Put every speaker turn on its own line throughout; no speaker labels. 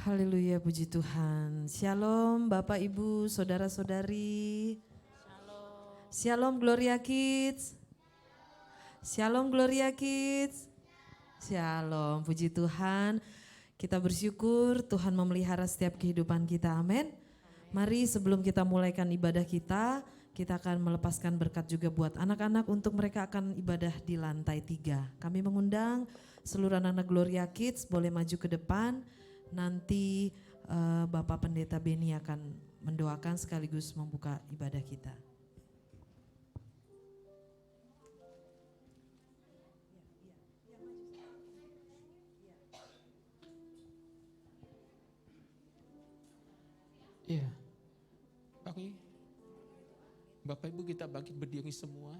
Haleluya, puji Tuhan. Shalom Bapak Ibu, Saudara-saudari. Shalom Gloria Kids. Shalom Gloria Kids. Shalom, puji Tuhan. Kita bersyukur Tuhan memelihara setiap kehidupan kita, amin. Mari sebelum kita mulaikan ibadah kita akan melepaskan berkat juga buat anak-anak untuk mereka akan ibadah di lantai 3. Kami mengundang seluruh anak-anak Gloria Kids boleh maju ke depan. Nanti Bapak Pendeta Beni akan mendoakan sekaligus membuka ibadah kita.
Iya, mari Bapak Ibu kita bangkit berdiri semua.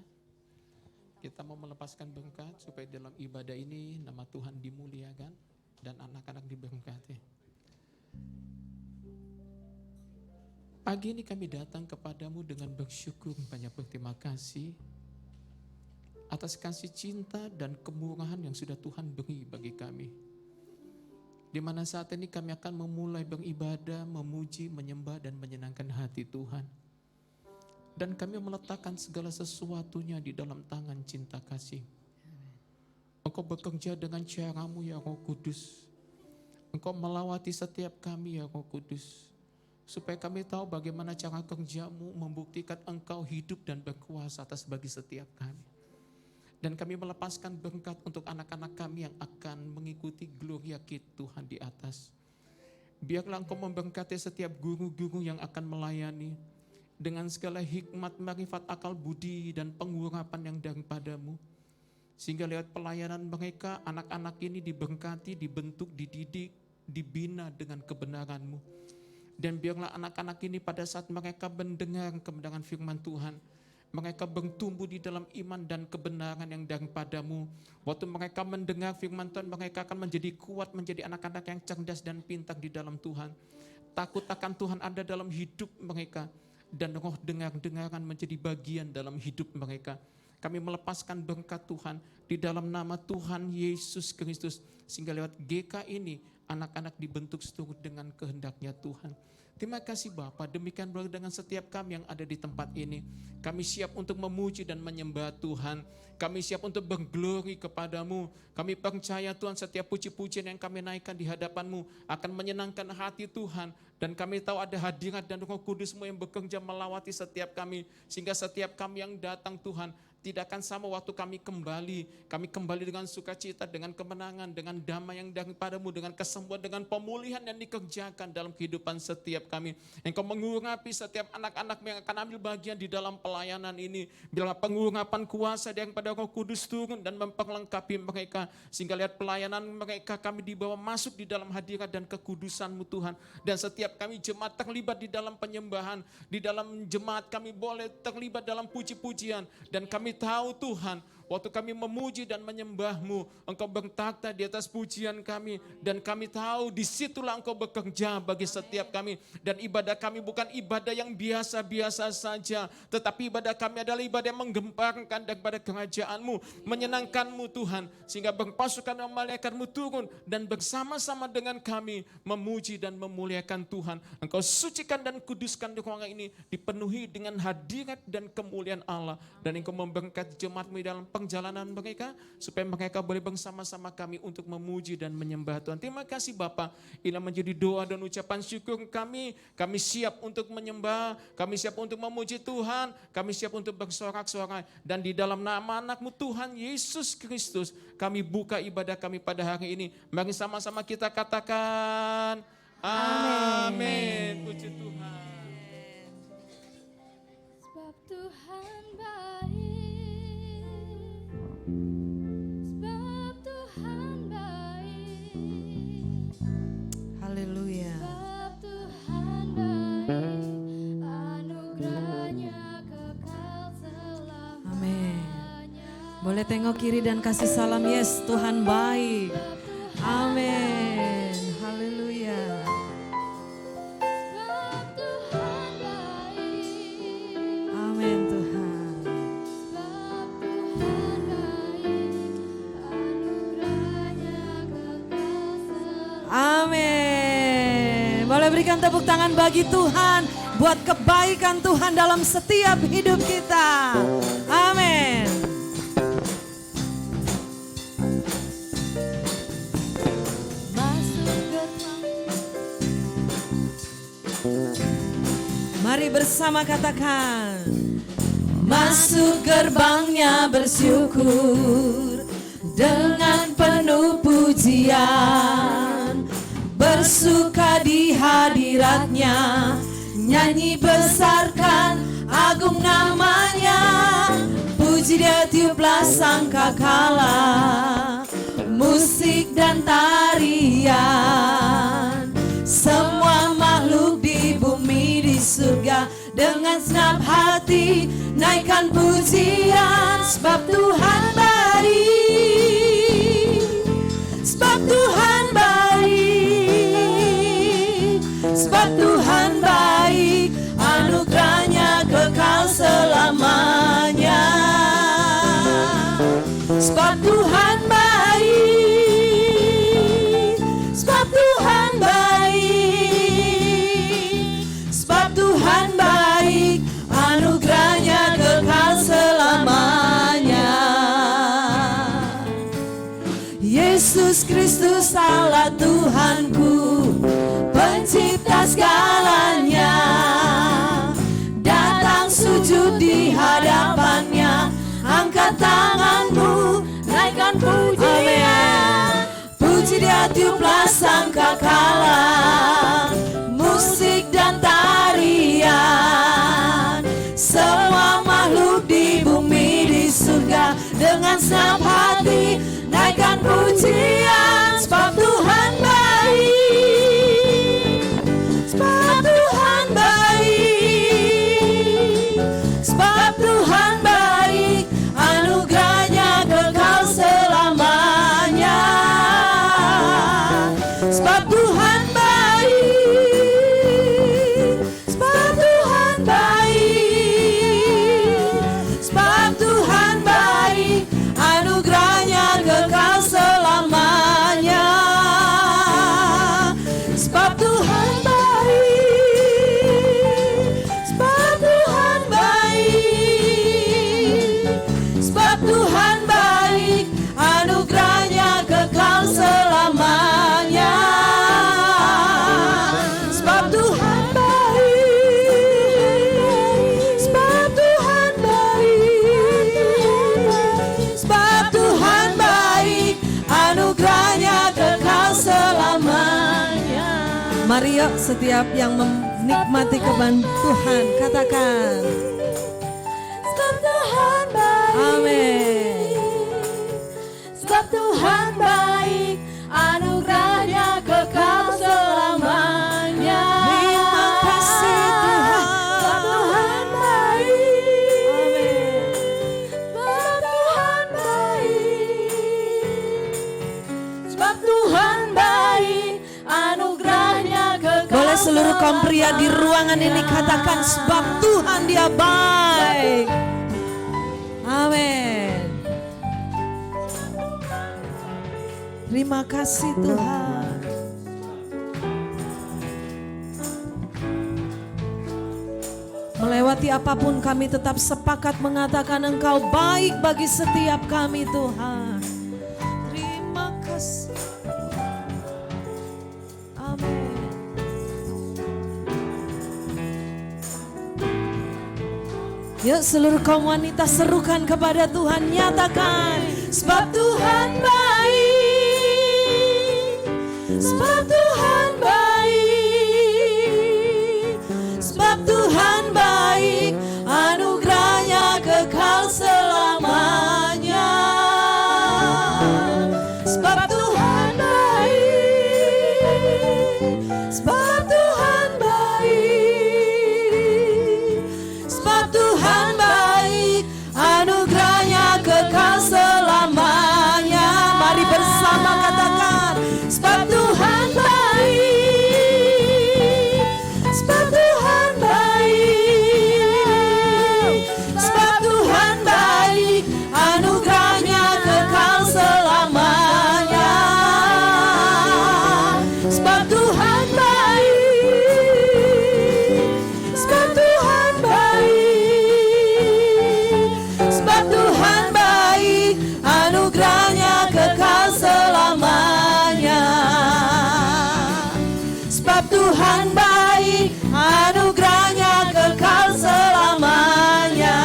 Kita mau melepaskan berkat supaya dalam ibadah ini nama Tuhan dimuliakan dan anak-anak diberkati. Pagi ini kami datang kepadamu dengan bersyukur banyak berterima kasih atas kasih cinta dan kemurahan yang sudah Tuhan beri bagi kami. Di mana saat ini kami akan memulai beribadah, memuji, menyembah dan menyenangkan hati Tuhan. Dan kami meletakkan segala sesuatunya di dalam tangan cinta kasih. Engkau bekerja dengan caramu ya Roh Kudus. Engkau melawati setiap kami ya Roh Kudus. Supaya kami tahu bagaimana cara kerjamu membuktikan engkau hidup dan berkuasa atas bagi setiap kami. Dan kami melepaskan berkat untuk anak-anak kami yang akan mengikuti Gloria Kids Tuhan di atas. Biarlah engkau memberkati setiap guru-guru yang akan melayani. Dengan segala hikmat, marifat, akal budi dan pengurapan yang daripadamu. Sehingga lewat pelayanan mereka, anak-anak ini diberkati, dibentuk, dididik, dibina dengan kebenaran-Mu. Dan biarlah anak-anak ini pada saat mereka mendengar kebenaran firman Tuhan, mereka bertumbuh di dalam iman dan kebenaran yang daripadamu. Waktu mereka mendengar firman Tuhan, mereka akan menjadi kuat, menjadi anak-anak yang cerdas dan pintar di dalam Tuhan. Takut akan Tuhan ada dalam hidup mereka. Dan roh dengar-dengaran menjadi bagian dalam hidup mereka. Kami melepaskan berkat Tuhan di dalam nama Tuhan Yesus Kristus. Sehingga lewat GK ini anak-anak dibentuk seturut dengan kehendaknya Tuhan. Terima kasih Bapa, demikian pula dengan setiap kami yang ada di tempat ini. Kami siap untuk memuji dan menyembah Tuhan. Kami siap untuk berglori kepadamu. Kami percaya Tuhan setiap puji-pujian yang kami naikkan di hadapan-Mu akan menyenangkan hati Tuhan. Dan kami tahu ada hadirat dan Roh Kudus-Mu yang bekerja melawati setiap kami. Sehingga setiap kami yang datang Tuhan, tidak akan sama waktu kami kembali dengan sukacita, dengan kemenangan, dengan damai yang daripadamu, dengan kesembuhan, dengan pemulihan yang dikerjakan dalam kehidupan setiap kami. Engkau mengurapi setiap anak-anak yang akan ambil bagian di dalam pelayanan ini. Biarlah pengurapan kuasa daripada Roh Kudus turun dan memperlengkapi mereka. Sehingga lihat pelayanan mereka kami dibawa masuk di dalam hadirat dan kekudusan-Mu Tuhan. Dan setiap kami jemaat terlibat di dalam penyembahan. Di dalam jemaat kami boleh terlibat dalam puji-pujian. Dan kami tahu Tuhan, waktu kami memuji dan menyembah-Mu, Engkau bertakhta di atas pujian kami. Dan kami tahu disitulah Engkau bekerja bagi setiap kami. Dan ibadah kami bukan ibadah yang biasa-biasa saja. Tetapi ibadah kami adalah ibadah yang menggemparkan daripada kerajaan-Mu, menyenangkan-Mu Tuhan. Sehingga berpasukan malaikat-Mu turun dan bersama-sama dengan kami memuji dan memuliakan Tuhan. Engkau sucikan dan kuduskan di ruangan ini, dipenuhi dengan hadirat dan kemuliaan Allah. Dan Engkau memberkati jemaat-Mu dalam perjalanan mereka, supaya mereka boleh bersama-sama kami untuk memuji dan menyembah Tuhan. Terima kasih Bapa, inilah menjadi doa dan ucapan syukur kami. Kami siap untuk menyembah, kami siap untuk memuji Tuhan, kami siap untuk bersorak-sorai. Dan di dalam nama anak-Mu Tuhan Yesus Kristus, kami buka ibadah kami pada hari ini. Mari sama-sama kita katakan, amin. Puji Tuhan.
Sebab Tuhan baik. Sebab Tuhan baik.
Haleluya.
Sebab Tuhan baik. Anugerahnya kekal selamanya.
Amin. Boleh tengok kiri dan kasih salam, yes Tuhan baik. Amin. Haleluya.
Sebab Tuhan baik.
Amin Tuhan.
Sebab Tuhan baik. Anugerahnya kekal selamanya.
Amin. berikan tepuk tangan bagi Tuhan buat kebaikan Tuhan dalam setiap hidup kita. Amin.
Masuk gerbang,
Mari bersama katakan. Masuk gerbangnya bersyukur dengan penuh pujian, bersuka di hadiratnya, nyanyi besarkan agung namanya, puji dia tiuplah sangkakala, musik dan tarian, semua makhluk di bumi di surga dengan senap hati naikkan pujian, sebab Tuhan baik, sebab Tuhan baik, sebab Tuhan baik, anugerahnya kekal selamanya, sebab Tuhan baik, sebab Tuhan baik, sebab Tuhan baik, anugerahnya kekal selamanya. Yesus Kristus Allah Tuhanku, pencipta segalanya, datang sujud di hadapannya, angkat tanganmu, naikkan pujian, puji dia tiuplah sangkakala, musik dan tarian, semua makhluk di bumi di surga dengan senap hati naikkan pujian, sebab Tuhan baik, sebab Tuhan baik, sebab Tuhan baik, anugerahnya kekal selamanya, sebab Tuhan baik, sebab Tuhan baik, sebab Tuhan baik, anugerahnya kekal selamanya, sebab Tuhan baik, sebab Tuhan baik, sebab Tuhan baik, anugerahnya kekal selamanya, sebab Tuhan baik, sebab Tuhan baik, sebab Tuhan baik, anugerahnya kekal selamanya. Mari yuk setiap yang menikmati keban Tuhan katakan.
sebab Tuhan baik,
Amin.
sebab Tuhan baik, anugerahnya kekal selamanya.
Terima kasih Tuhan.
Sebab Tuhan baik,
Amin.
sebab Tuhan baik, sebab Tuhan baik, anugerahnya kekal.
Boleh seluruh kaum pria di ruangan ini katakan, sebab Tuhan dia baik. Amin. Terima kasih Tuhan. Melewati apapun kami tetap sepakat mengatakan Engkau baik bagi setiap kami Tuhan. Terima kasih. Amin. Yuk seluruh kaum wanita serukan kepada Tuhan, nyatakan sebab Tuhan baik, sebab Tuhan baik, sebab Tuhan baik, anugerahnya kekal selamanya, sebab Tuhan baik, sebab Tuhan baik, sebab Tuhan baik, anugerahnya kekal selamanya. Mari bersama katakan, sebab Tuhan baik, sebab Tuhan baik, sebab Tuhan baik, anugerahnya kekal selamanya, sebab Tuhan baik,
Sebab Tuhan baik, anugerahnya kekal selamanya.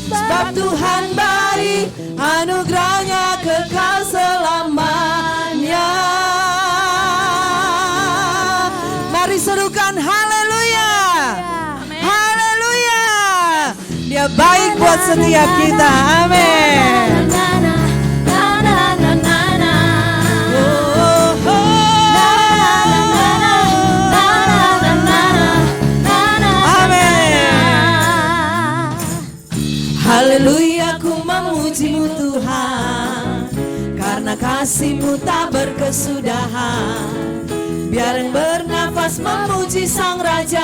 Sebab Tuhan baik, anugerahnya kekal selamanya. Mari serukan haleluya. Haleluya. Dia baik buat setiap kita. Amin. Haleluya, ku memuji-Mu Tuhan, karena kasih-Mu tak berkesudahan. Biar yang bernafas memuji Sang Raja,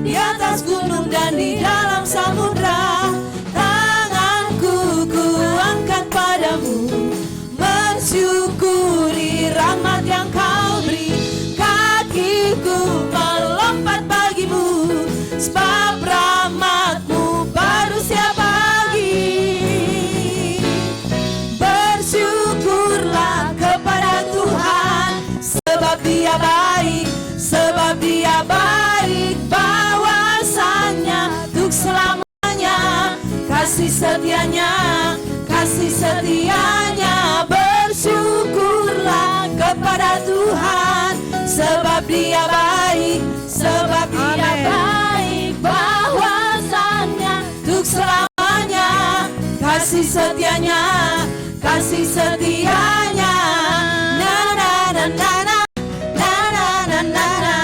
di atas gunung dan di dalam samudra. Tanganku ku angkat padamu, mensyukuri rahmat yang Kau beri. Kakiku melompat bagimu, sebab rahmat-Mu baru setiap pagi. Bersyukurlah kepada Tuhan, sebab Dia baik, sebab Dia baik. Bahwasanya untuk selamanya kasih setianya, kasih setianya. Bersyukurlah kepada Tuhan, sebab Dia baik, sebab Dia baik. Bahwasanya untuk selamanya kasih setianya, kasih setianya. Na na na na na, na na na na na.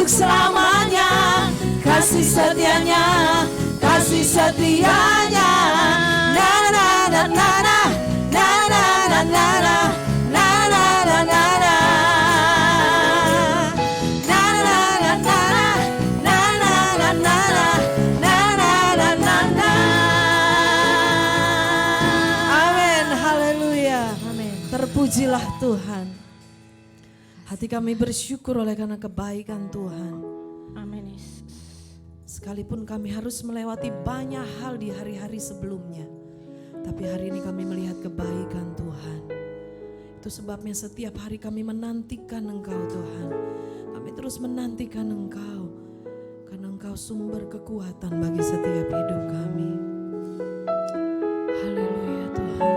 Selamanya kasih setianya, kasih setianya. Na na na na na, na na na na na, na na na na na, na na na na na, na na na na na, na na na na. Amin, haleluya.
Amin.
Terpujilah Tuhan. Hati kami bersyukur oleh karena kebaikan Tuhan.
Amin Yesus.
Sekalipun kami harus melewati banyak hal di hari-hari sebelumnya, tapi hari ini kami melihat kebaikan Tuhan. Itu sebabnya setiap hari kami menantikan Engkau Tuhan. Kami terus menantikan Engkau, karena Engkau sumber kekuatan bagi setiap hidup kami. Haleluya Tuhan.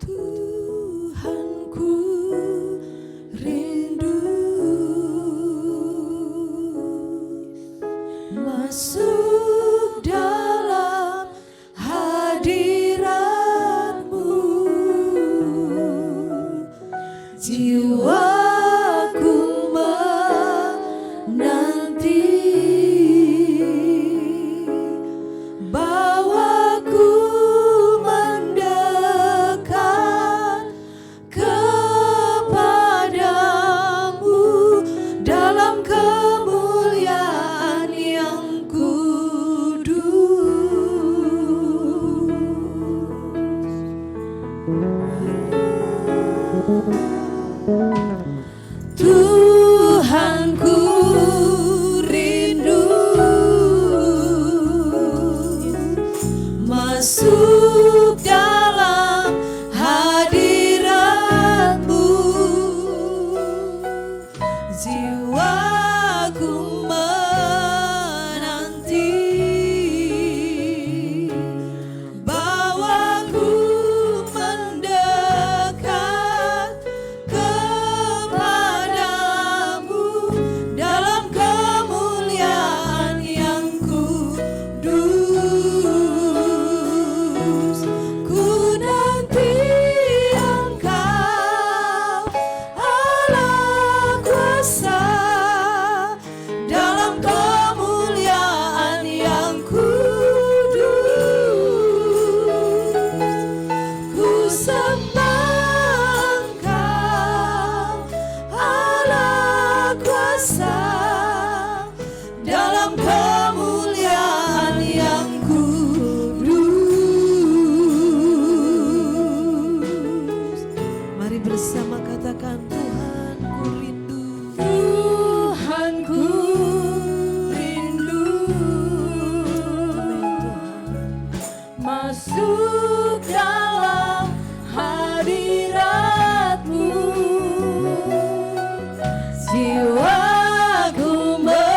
Tuhanku rindu masuk dalam hadirat-Mu. Jiwaku menanti, bawaku mendekat kepadamu dalam kemuliaan yang kudus. Tuhanku rindu masuk dalam hadirat-Mu. sembah Engkau, Allah kuasa, dalam kemuliaan yang kudus. Mari bersama katakan, Tuhan ku rindu. Tuhan ku rindu. Amin Tuhan. Masuk dalam hadirat-Mu, jiwaku menanti,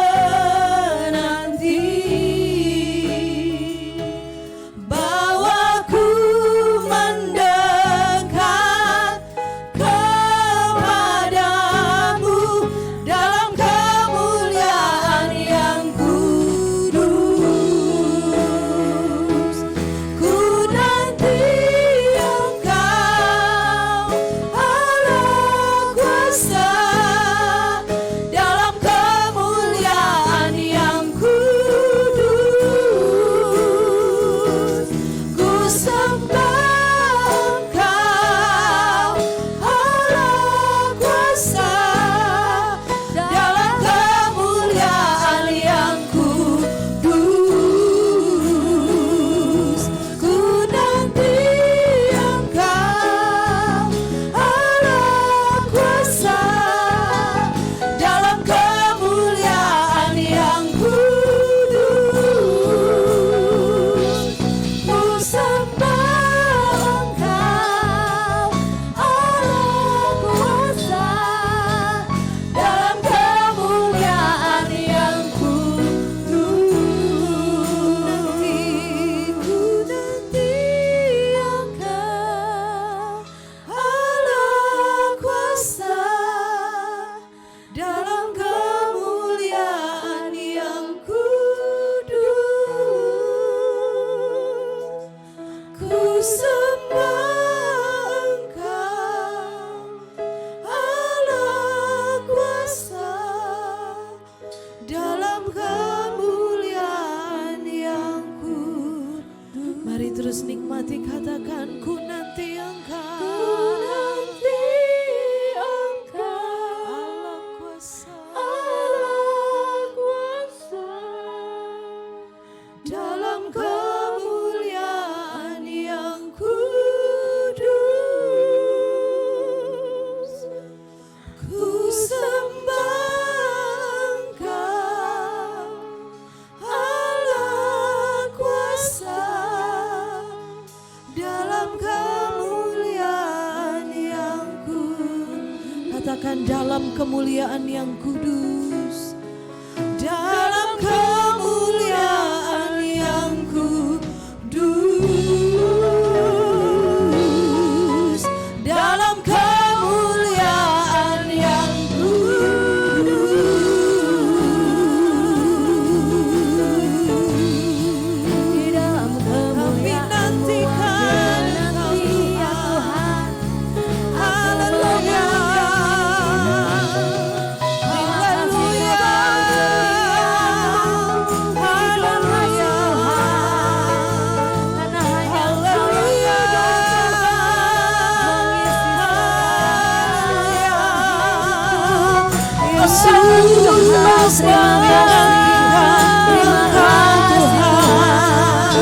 bawaku mendekat kepadamu dalam kemuliaan yang kudus. Ku nanti Engkau, Allah kuasa, dalam kemuliaan yang kudus. Ku sembah Engkau, Allah kuasa, dalam kemuliaan yang kudus. Ku nanti Engkau, Allah kuasa, dalam kemuliaan yang kudus. Ku sembah Engkau, Allah kuasa, dalam kemuliaan yang kudus. Ku nanti Engkau, Allah kuasa, dalam kemuliaan yang kudus. Ku sembah Engkau, Allah kuasa, dalam kemuliaan yang kudus. Mari terus nikmati, katakan, ku nanti Engkau. Ku nanti Engkau, Allah kuasa, Allah kuasa, dalam kemuliaan yang kudus. Ku sembah Engkau, Allah kuasa, dalam kemuliaan yang kudus. Katakan, dalam kemuliaan yang kudus, dalam kemuliaan yang kudus, dalam kemuliaan yang kudus. Di dalam kemuliaan kami nantikan Engkau, Tuhan. Haleluya, haleluya, haleluya, karena hanya Engkau yang Yesus kami nantikan Tuhan.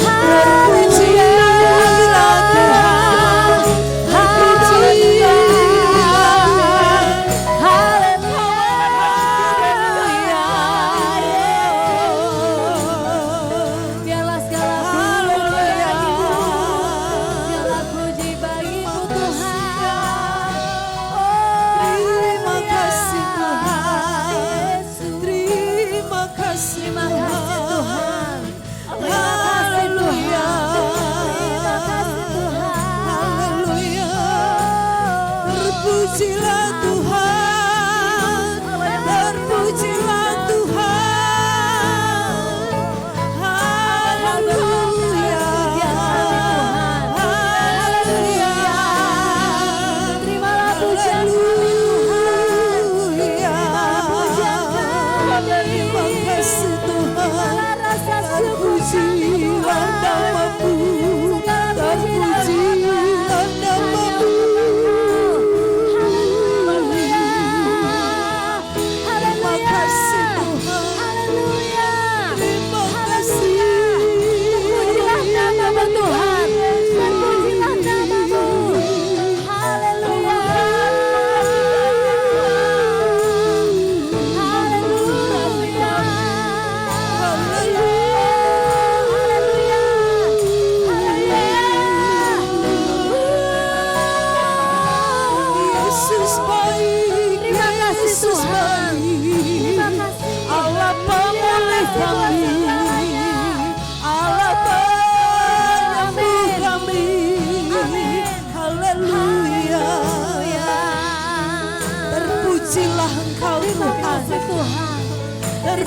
Terpujilah Tuhan, terpujilah, haleluya. Biarlah segala puji bagimu, segala puji bagimu Tuhan. Terima kasih Tuhan.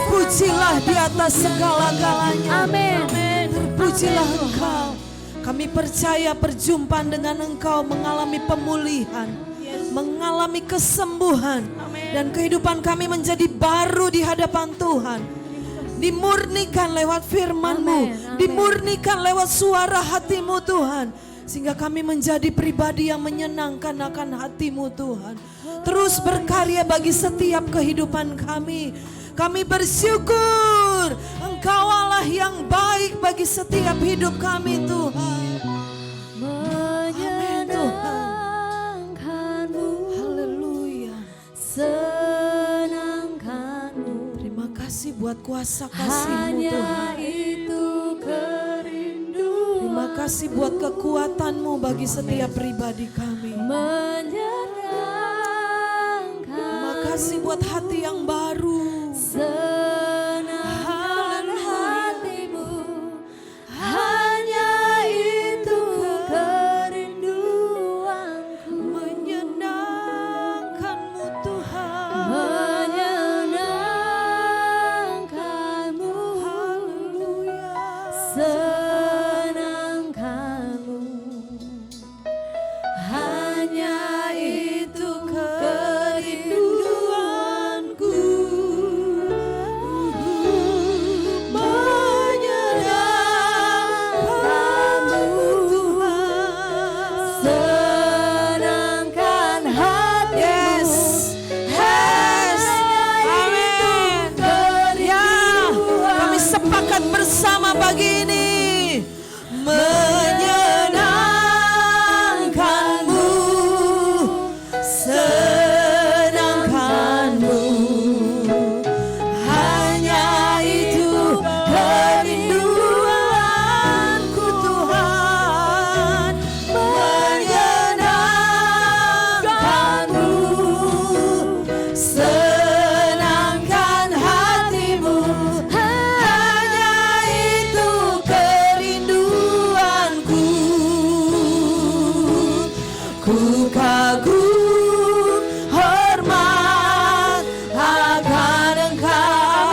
Terpujilah di atas segala-galanya.
Amin.
Terpujilah Engkau. Kami percaya perjumpaan dengan Engkau mengalami pemulihan, mengalami kesembuhan, dan kehidupan kami menjadi baru di hadapan Tuhan. Dimurnikan lewat firman-Mu, dimurnikan lewat suara hati-Mu Tuhan, sehingga kami menjadi pribadi yang menyenangkan akan hati-Mu Tuhan. Terus berkarya bagi setiap kehidupan kami. Kami bersyukur Engkau Allah yang baik bagi setiap hidup kami Tuhan. Amin Tuhan. Haleluya.
Senangkanmu.
Terima kasih buat kuasa kasih-Mu
Hanya
Tuhan.
itu kerinduan.
Terima kasih buat kekuatan-Mu bagi setiap pribadi kami.
Menyenangkan.
Terima kasih buat hati yang baru.
Senangkan hatimu. Hanya itu kerinduanku.
Menyenangkan-Mu Tuhan.
Menyenangkanmu.
Haleluya.
Senangkanmu. Hanya itu kerinduanku.
Menyenangkan-Mu Tuhan.
Senangkan hatimu.
Yes. Yes. Amin. Ya, kami sepakat bersama pagi ini. Menyenangkan-Mu, senangkan-Mu, hanya itu kerinduanku Tuhan. Menyenangkan-Mu, senangkan hatimu, hanya itu kerinduanku. Ku kagum hormat akan Engkau.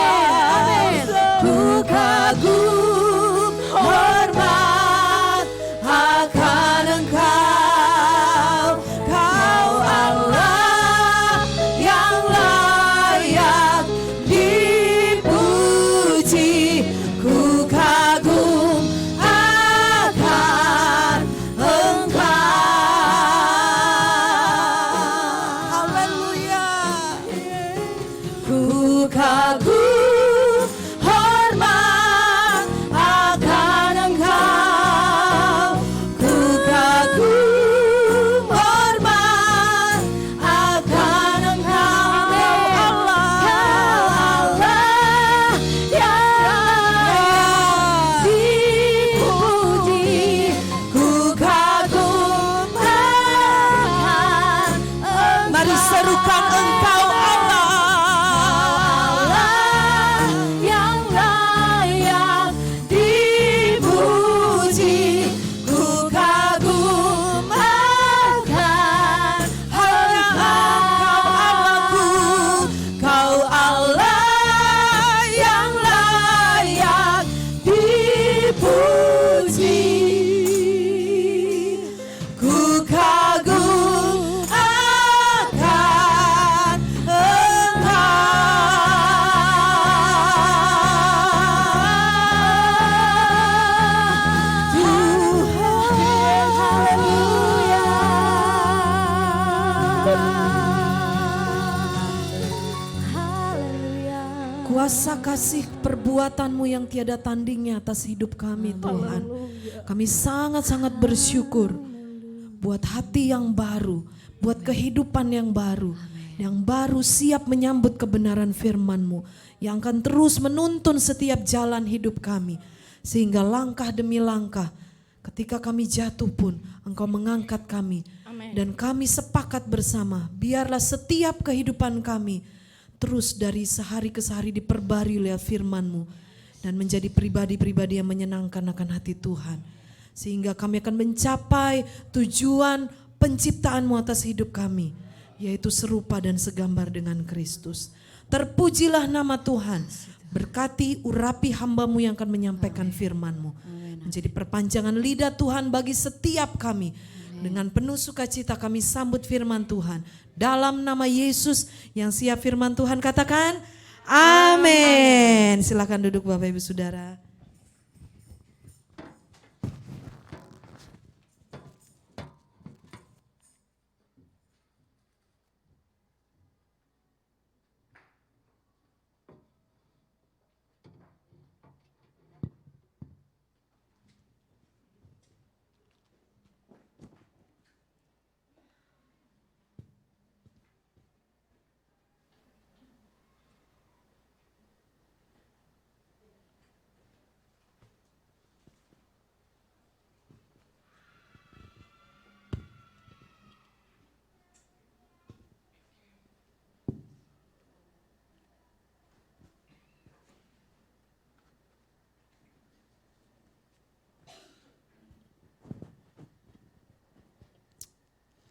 Ku kagum hormat akan Engkau. Kau Allah yang layak dipuji. Ku kagum akan Engkau. Haleluya. Ku kagum hormat akan Engkau. Ku kagum hormat akan Engkau. Allah yang dipuji. Ku kagum akan Engkau. Mari serukan Engkau Allah yang layak dipuji. Ku kagum akan hanya Engkau Allahku. Kau Allah yang layak dipuji. Ku kagum akan Kuasa kasih perbuatan-Mu yang tiada tandingnya atas hidup kami Tuhan. Kami sangat-sangat bersyukur buat hati yang baru, buat kehidupan yang baru siap menyambut kebenaran firman-Mu yang akan terus menuntun setiap jalan hidup kami. Sehingga langkah demi langkah ketika kami jatuh pun Engkau mengangkat kami. Dan kami sepakat bersama biarlah setiap kehidupan kami terus dari sehari ke sehari diperbarui oleh firman-Mu dan menjadi pribadi-pribadi yang menyenangkan akan hati Tuhan. Sehingga kami akan mencapai tujuan penciptaan-Mu atas hidup kami, yaitu serupa dan segambar dengan Kristus. Terpujilah nama Tuhan. Berkati, urapi hamba-Mu yang akan menyampaikan firman-Mu. Menjadi perpanjangan lidah Tuhan bagi setiap kami. Dengan penuh sukacita kami sambut firman Tuhan. Dalam nama Yesus yang siap firman Tuhan katakan, amin. Silakan duduk Bapak Ibu Saudara.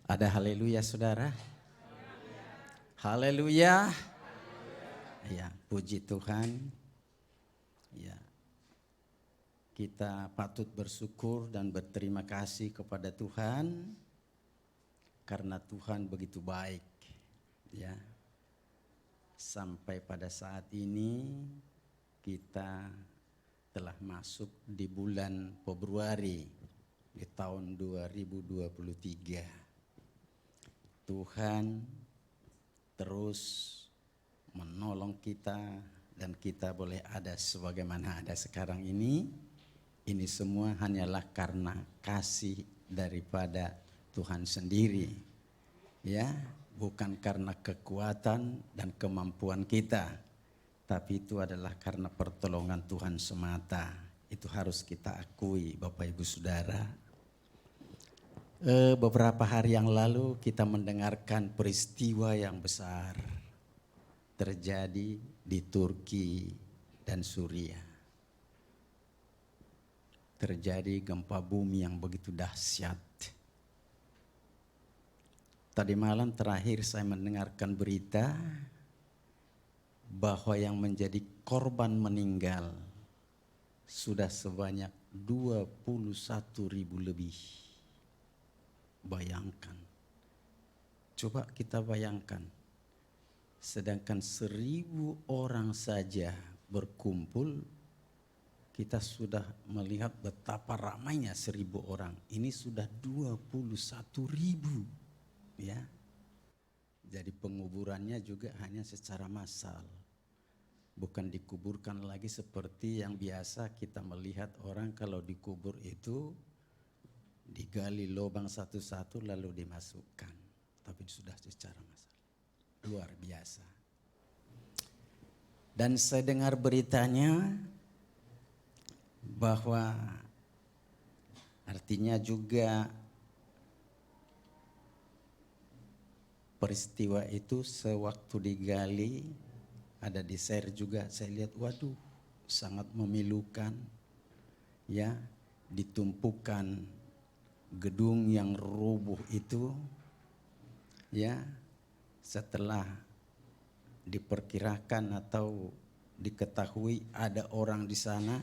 Ada haleluya saudara? Haleluya. Ya, puji Tuhan. Ya. Kita patut bersyukur dan berterima kasih kepada Tuhan karena Tuhan begitu baik. Ya. Sampai pada saat ini kita telah masuk di bulan Februari di tahun 2023. Tuhan terus menolong kita dan kita boleh ada sebagaimana ada sekarang ini. Ini semua hanyalah karena kasih daripada Tuhan sendiri. Ya, bukan karena kekuatan dan kemampuan kita, tapi itu adalah karena pertolongan Tuhan semata. Itu harus kita akui Bapak Ibu Saudara. Beberapa hari yang lalu kita mendengarkan peristiwa yang besar terjadi di Turki dan Suriah. Terjadi gempa bumi yang begitu dahsyat. Tadi malam terakhir saya mendengarkan berita bahwa yang menjadi korban meninggal sudah sebanyak 21.000 lebih. Bayangkan, coba kita bayangkan, sedangkan 1.000 orang saja berkumpul, kita sudah melihat betapa ramainya 1.000 orang. Ini sudah 21.000, ya. Jadi penguburannya juga hanya secara massal, bukan dikuburkan lagi seperti yang biasa kita melihat orang kalau dikubur itu digali lubang satu-satu lalu dimasukkan, tapi sudah secara massal. Luar biasa. Dan saya dengar beritanya bahwa artinya juga peristiwa itu sewaktu digali ada di share juga, saya lihat waduh sangat memilukan, ya, ditumpukan gedung yang rubuh itu, ya, setelah diperkirakan atau diketahui ada orang di sana,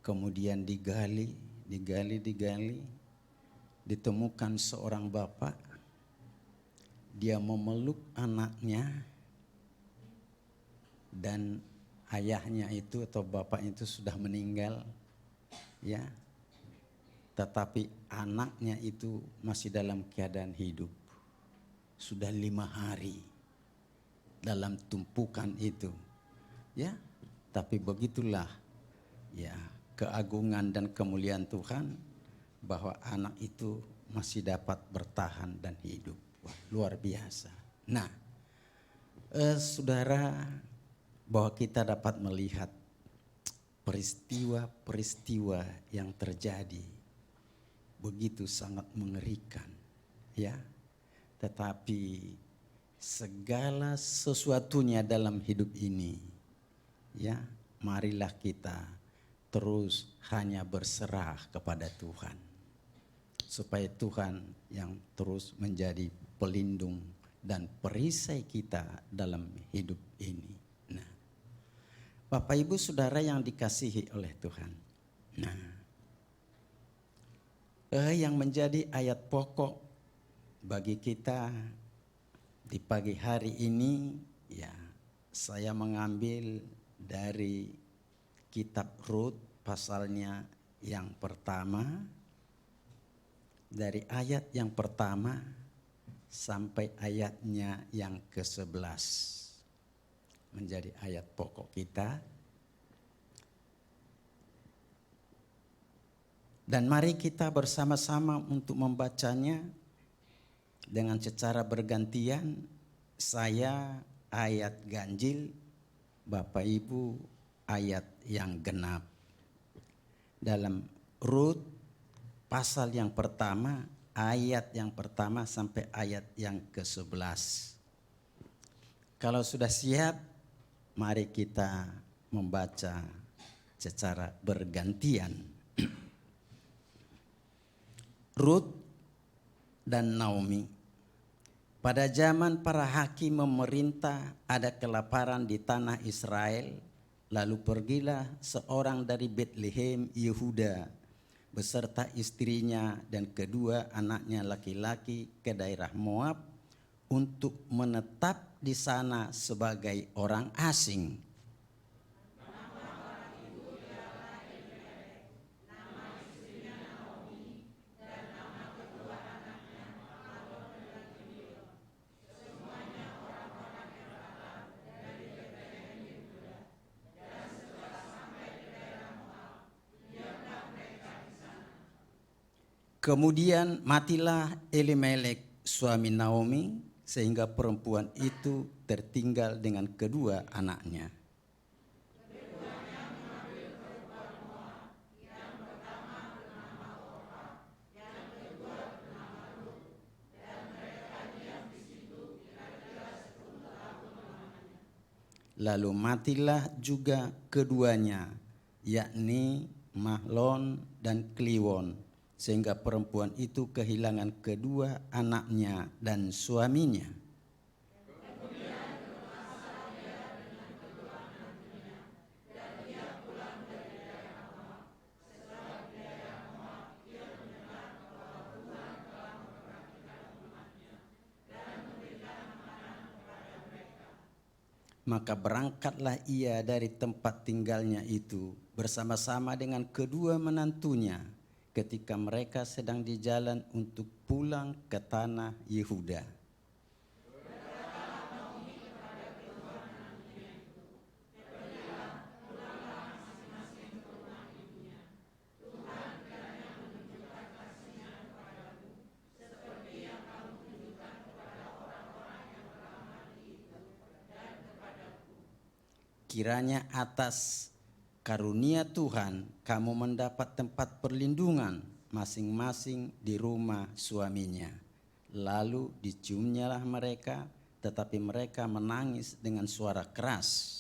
kemudian digali, ditemukan seorang bapak, dia memeluk anaknya dan ayahnya itu atau bapaknya itu sudah meninggal, ya. Tetapi anaknya itu masih dalam keadaan hidup. Sudah 5 hari dalam tumpukan itu. Ya, tapi begitulah ya keagungan dan kemuliaan Tuhan bahwa anak itu masih dapat bertahan dan hidup. Wah, luar biasa. Nah, saudara, bahwa kita dapat melihat peristiwa-peristiwa yang terjadi begitu sangat mengerikan, ya. Tetapi segala sesuatunya dalam hidup ini, ya, marilah kita terus hanya berserah kepada Tuhan, supaya Tuhan yang terus menjadi pelindung dan perisai kita dalam hidup ini. Nah, Bapak Ibu Saudara yang dikasihi oleh Tuhan. Nah, yang menjadi ayat pokok bagi kita di pagi hari ini, ya, saya mengambil dari kitab Rut pasalnya yang pertama, dari ayat yang pertama sampai ayatnya yang ke-11 menjadi ayat pokok kita. Dan mari kita bersama-sama untuk membacanya dengan secara bergantian. Saya ayat ganjil, Bapak Ibu ayat yang genap. Dalam Rut pasal yang pertama, ayat yang pertama sampai ayat yang ke-11. Kalau sudah siap, mari kita membaca secara bergantian. Rut dan Naomi. Pada zaman para hakim memerintah, ada kelaparan di tanah Israel. Lalu pergilah seorang dari Betlehem, Yehuda, beserta istrinya dan kedua anaknya laki-laki ke daerah Moab untuk menetap di sana sebagai orang asing. Kemudian matilah Elimelek suami Naomi, sehingga perempuan itu tertinggal dengan kedua anaknya. Lalu matilah juga keduanya, yakni Mahlon dan Kliwon, sehingga perempuan itu kehilangan kedua anaknya dan suaminya. Maka berangkatlah ia dari tempat tinggalnya itu bersama-sama dengan kedua menantunya, ketika mereka sedang di jalan untuk pulang ke tanah Yehuda. Kiranya atas karunia Tuhan kamu mendapat tempat perlindungan masing-masing di rumah suaminya. Lalu diciumnyalah mereka, tetapi mereka menangis dengan suara keras.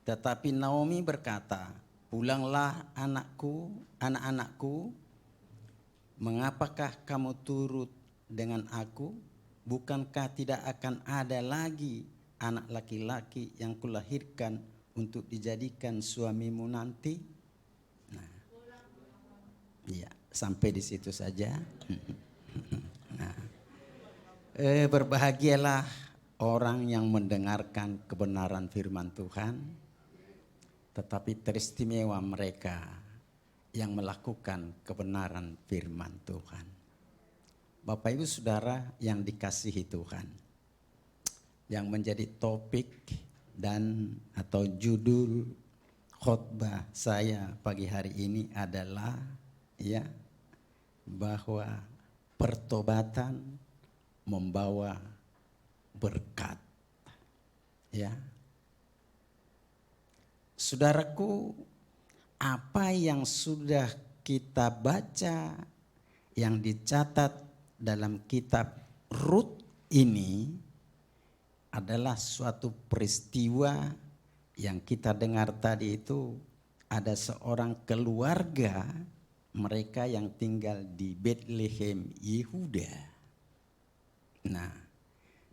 Tetapi Naomi berkata, "Pulanglah anakku, anak-anakku, mengapakah kamu turut dengan aku? Bukankah tidak akan ada lagi anak laki-laki yang kulahirkan untuk dijadikan suamimu nanti?" Nah, ya, sampai di situ saja. Nah, berbahagialah orang yang mendengarkan kebenaran firman Tuhan, tetapi teristimewa mereka yang melakukan kebenaran firman Tuhan. Bapak Ibu Saudara yang dikasihi Tuhan, yang menjadi topik dan atau judul khotbah saya pagi hari ini adalah ya, bahwa pertobatan membawa berkat. Ya. Saudaraku, apa yang sudah kita baca, yang dicatat dalam kitab Rut ini adalah suatu peristiwa yang kita dengar tadi itu. Ada seorang keluarga mereka yang tinggal di Bethlehem Yehuda. Nah,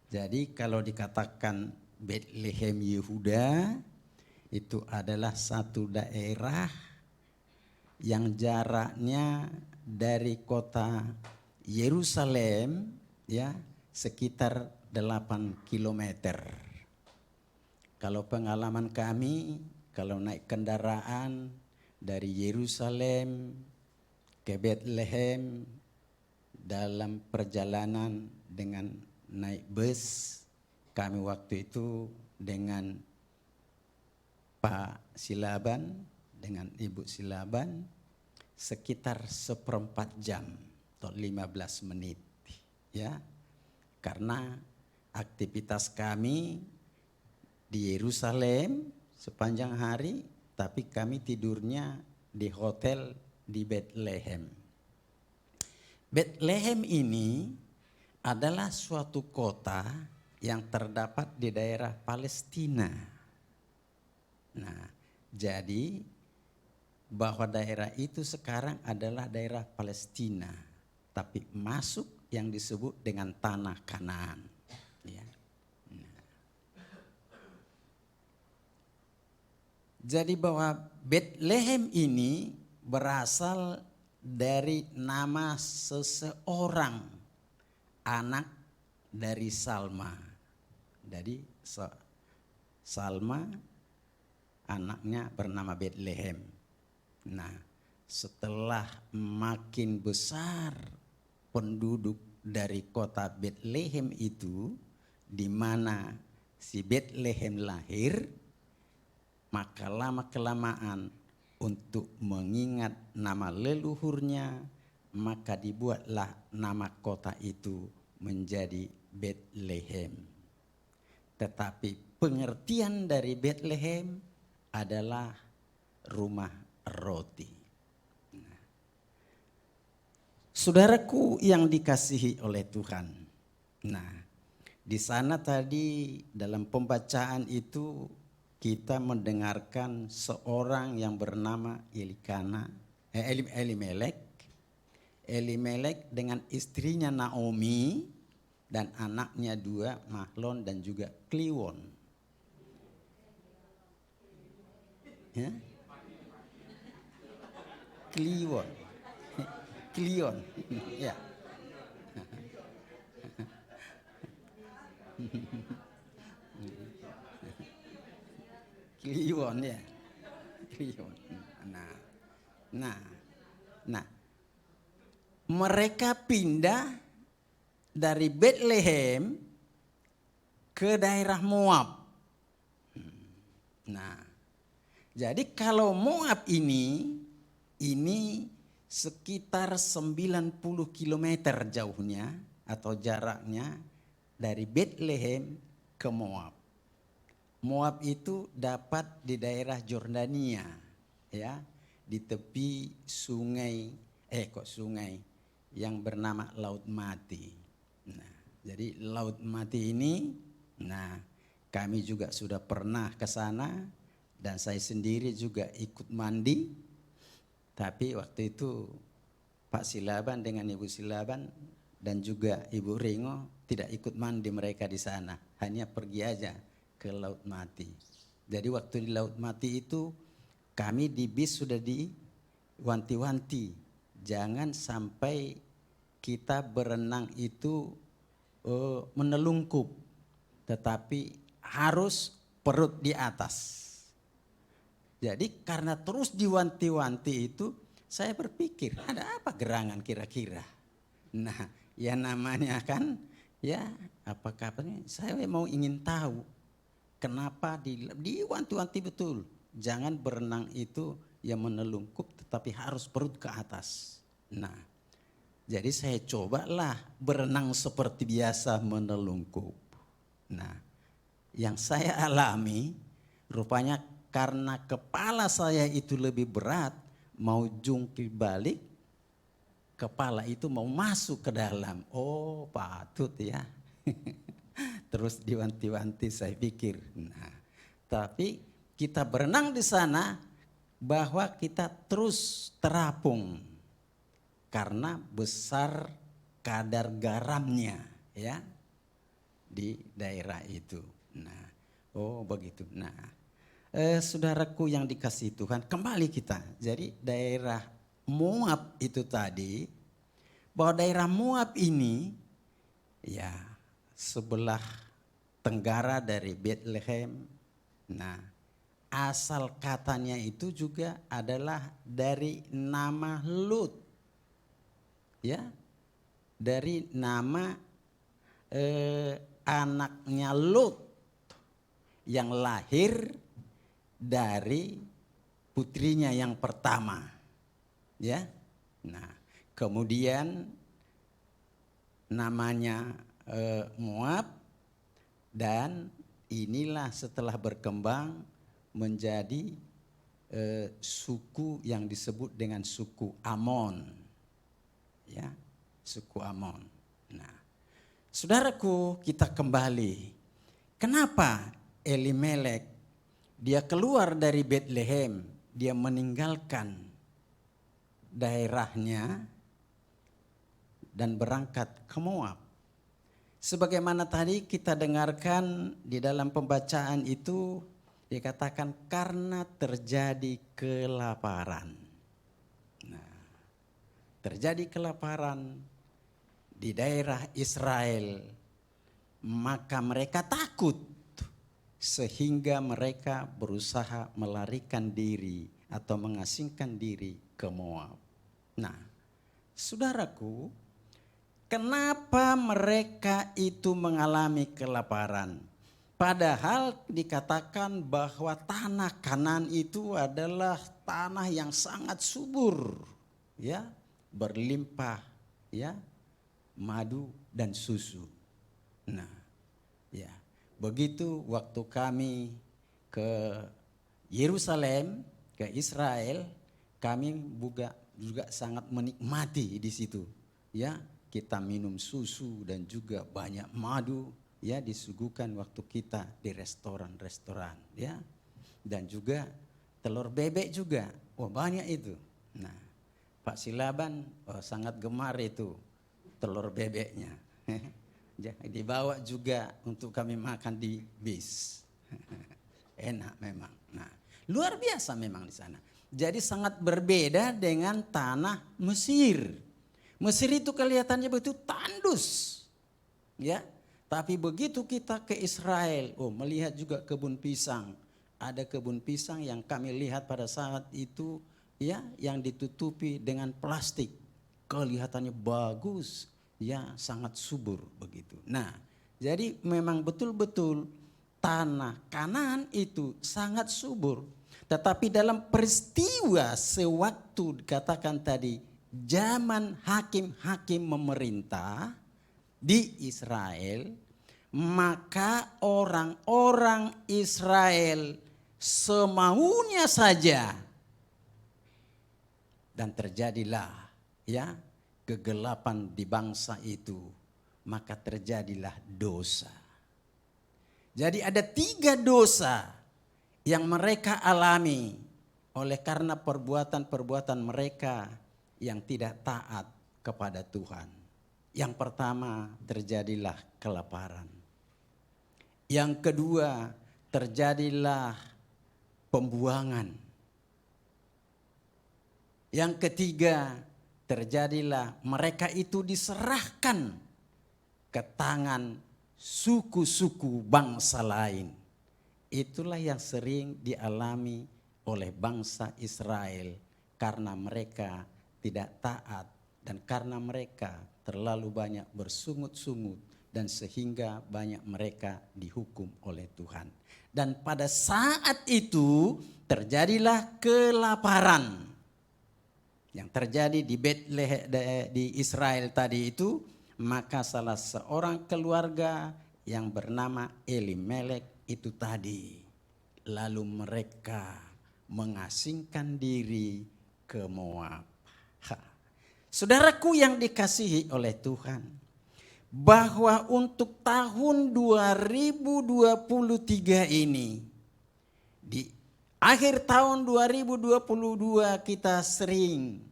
jadi kalau dikatakan Bethlehem Yehuda itu adalah satu daerah yang jaraknya dari kota Yerusalem ya sekitar 8 kilometer. Kalau pengalaman kami, kalau naik kendaraan dari Yerusalem ke Bethlehem dalam perjalanan dengan naik bus, kami waktu itu dengan Pak Silaban, dengan Ibu Silaban, sekitar 1/4 jam atau 15 menit. Ya, karena aktivitas kami di Yerusalem sepanjang hari, tapi kami tidurnya di hotel di Bethlehem. Bethlehem ini adalah suatu kota yang terdapat di daerah Palestina. Nah, jadi bahwa daerah itu sekarang adalah daerah Palestina, tapi masuk yang disebut dengan tanah Kanaan. Ya. Jadi bahwa Bethlehem ini berasal dari nama seseorang anak dari Salma. Jadi Salma anaknya bernama Bethlehem. Nah, setelah makin besar penduduk dari kota Bethlehem itu, di mana si Bethlehem lahir, maka lama-kelamaan untuk mengingat nama leluhurnya, maka dibuatlah nama kota itu menjadi Bethlehem. Tetapi pengertian dari Bethlehem adalah rumah roti. Nah, saudaraku yang dikasihi oleh Tuhan. Nah, di sana tadi dalam pembacaan itu kita mendengarkan seorang yang bernama Elimelek. Elimelek dengan istrinya Naomi dan anaknya 2, Mahlon dan juga Kliwon. Ya? Kliwon. Kliwon. Ya. Kliwon ya. Kliwon. Nah. Mereka pindah dari Bethlehem ke daerah Moab. Nah, jadi kalau Moab ini sekitar 90 km jauhnya atau jaraknya dari Bethlehem ke Moab. Moab itu dapat di daerah Jordania, ya, di tepi sungai yang bernama Laut Mati. Nah, jadi Laut Mati ini, nah kami juga sudah pernah ke sana dan saya sendiri juga ikut mandi. Tapi waktu itu Pak Silaban dengan Ibu Silaban dan juga Ibu Ringo tidak ikut mandi mereka di sana, hanya pergi aja ke Laut Mati. Jadi waktu di Laut Mati itu kami di bis sudah diwanti-wanti, jangan sampai kita berenang itu menelungkup, tetapi harus perut di atas. Jadi karena terus diwanti-wanti itu, saya berpikir ada apa gerangan kira-kira. Nah, ya namanya kan, ya apakah saya mau ingin tahu kenapa diwanti-wanti betul. Jangan berenang itu yang menelungkup, tetapi harus perut ke atas. Nah, jadi saya cobalah berenang seperti biasa menelungkup. Nah, yang saya alami rupanya karena kepala saya itu lebih berat, mau jungkir balik, kepala itu mau masuk ke dalam. Oh, patut ya. Terus diwanti-wanti saya pikir. Nah, tapi kita berenang di sana bahwa kita terus terapung. karena besar kadar garamnya ya di daerah itu. Nah, oh begitu. Nah, saudaraku yang dikasihi Tuhan, kembali kita. Jadi daerah Moab itu tadi, bahwa daerah Moab ini ya sebelah tenggara dari Bethlehem. Nah, asal katanya itu juga adalah dari nama Lut. Ya, dari nama anaknya Lut yang lahir dari putrinya yang pertama. Ya. Nah, kemudian namanya Moab, dan inilah setelah berkembang menjadi suku yang disebut dengan suku Amon. Ya, suku Amon. Nah, saudaraku, kita kembali. Kenapa Elimelek dia keluar dari Bethlehem, dia meninggalkan daerahnya dan berangkat ke Moab? Sebagaimana tadi kita dengarkan di dalam pembacaan itu, dikatakan karena terjadi kelaparan. Nah, terjadi kelaparan di daerah Israel, maka mereka takut sehingga mereka berusaha melarikan diri atau mengasingkan diri ke Moab. Nah, saudaraku, kenapa mereka itu mengalami kelaparan? Padahal dikatakan bahwa tanah Kanaan itu adalah tanah yang sangat subur, ya, berlimpah, ya, madu dan susu. Nah, ya, begitu waktu kami ke Yerusalem, ke Israel, kami juga sangat menikmati di situ, ya. Kita minum susu dan juga banyak madu, ya, disuguhkan waktu kita di restoran-restoran, ya. Dan juga telur bebek juga, wah banyak itu. Nah, Pak Silaban sangat gemar itu telur bebeknya. Dibawa juga untuk kami makan di bis. Enak memang. Nah, luar biasa memang di sana. Jadi sangat berbeda dengan tanah Mesir. Mesir itu kelihatannya begitu tandus, ya. Tapi begitu kita ke Israel, melihat juga kebun pisang. Ada kebun pisang yang kami lihat pada saat itu, ya, yang ditutupi dengan plastik. Kelihatannya bagus, ya, sangat subur begitu. Nah, jadi memang betul-betul tanah Kanaan itu sangat subur. Tetapi dalam peristiwa sewaktu dikatakan tadi, zaman hakim-hakim memerintah di Israel, maka orang-orang Israel semaunya saja, dan terjadilah, ya, kegelapan di bangsa itu, maka terjadilah dosa. Jadi ada 3 dosa yang mereka alami oleh karena perbuatan-perbuatan mereka yang tidak taat kepada Tuhan. Yang pertama, terjadilah kelaparan. Yang kedua, terjadilah pembuangan. Yang ketiga, terjadilah mereka itu diserahkan ke tangan suku-suku bangsa lain. Itulah yang sering dialami oleh bangsa Israel karena mereka tidak taat dan karena mereka terlalu banyak bersungut-sungut dan sehingga banyak mereka dihukum oleh Tuhan. Dan pada saat itu terjadilah kelaparan yang terjadi di Bethlehem di Israel tadi itu, maka salah seorang keluarga yang bernama Elimelek itu tadi, lalu mereka mengasingkan diri ke Moab. Saudaraku yang dikasihi oleh Tuhan, bahwa untuk tahun 2023 ini, di akhir tahun 2022 kita sering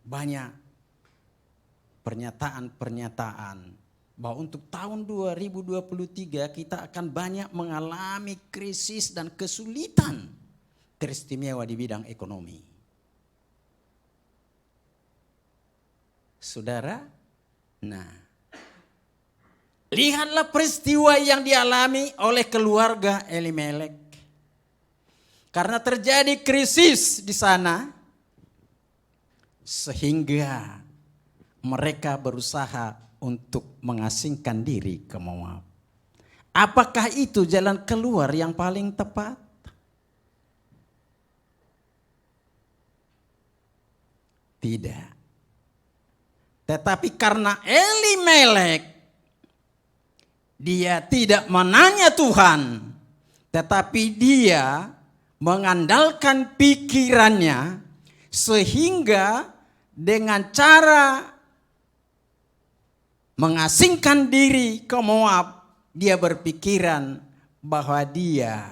banyak pernyataan-pernyataan bahwa untuk tahun 2023 kita akan banyak mengalami krisis dan kesulitan teristimewa di bidang ekonomi. Saudara, nah, lihatlah peristiwa yang dialami oleh keluarga Elimelek. Karena terjadi krisis di sana, sehingga mereka berusaha untuk mengasingkan diri ke Moab. Apakah itu jalan keluar yang paling tepat? Tidak. Tetapi karena Elimelek, dia tidak menanya Tuhan, tetapi dia mengandalkan pikirannya, sehingga dengan cara mengasingkan diri ke Moab, dia berpikiran bahwa dia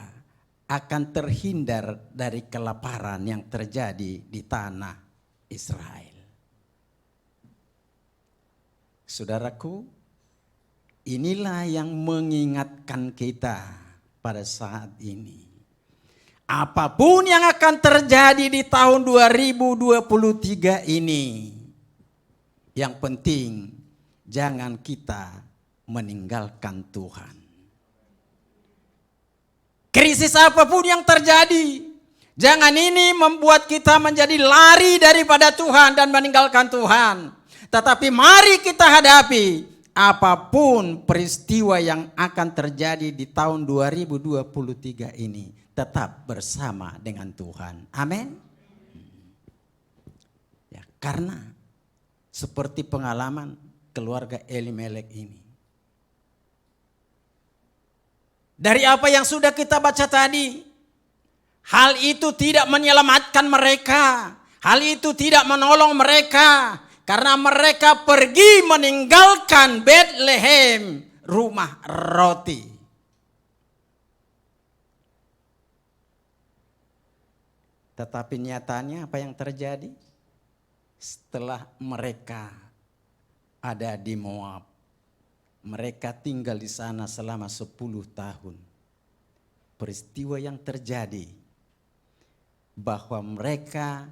akan terhindar dari kelaparan yang terjadi di tanah Israel. Saudaraku, inilah yang mengingatkan kita pada saat ini. Apapun yang akan terjadi di tahun 2023 ini, yang penting jangan kita meninggalkan Tuhan. Krisis apapun yang terjadi, jangan ini membuat kita menjadi lari daripada Tuhan dan meninggalkan Tuhan. Tetapi mari kita hadapi apapun peristiwa yang akan terjadi di tahun 2023 ini, tetap bersama dengan Tuhan. Amin. Ya, karena seperti pengalaman keluarga Elimelek ini. Dari apa yang sudah kita baca tadi, hal itu tidak menyelamatkan mereka. Hal itu tidak menolong mereka. Karena mereka pergi meninggalkan Bethlehem, rumah roti. Tetapi nyatanya apa yang terjadi? Setelah mereka ada di Moab, mereka tinggal di sana selama 10 tahun. Peristiwa yang terjadi bahwa mereka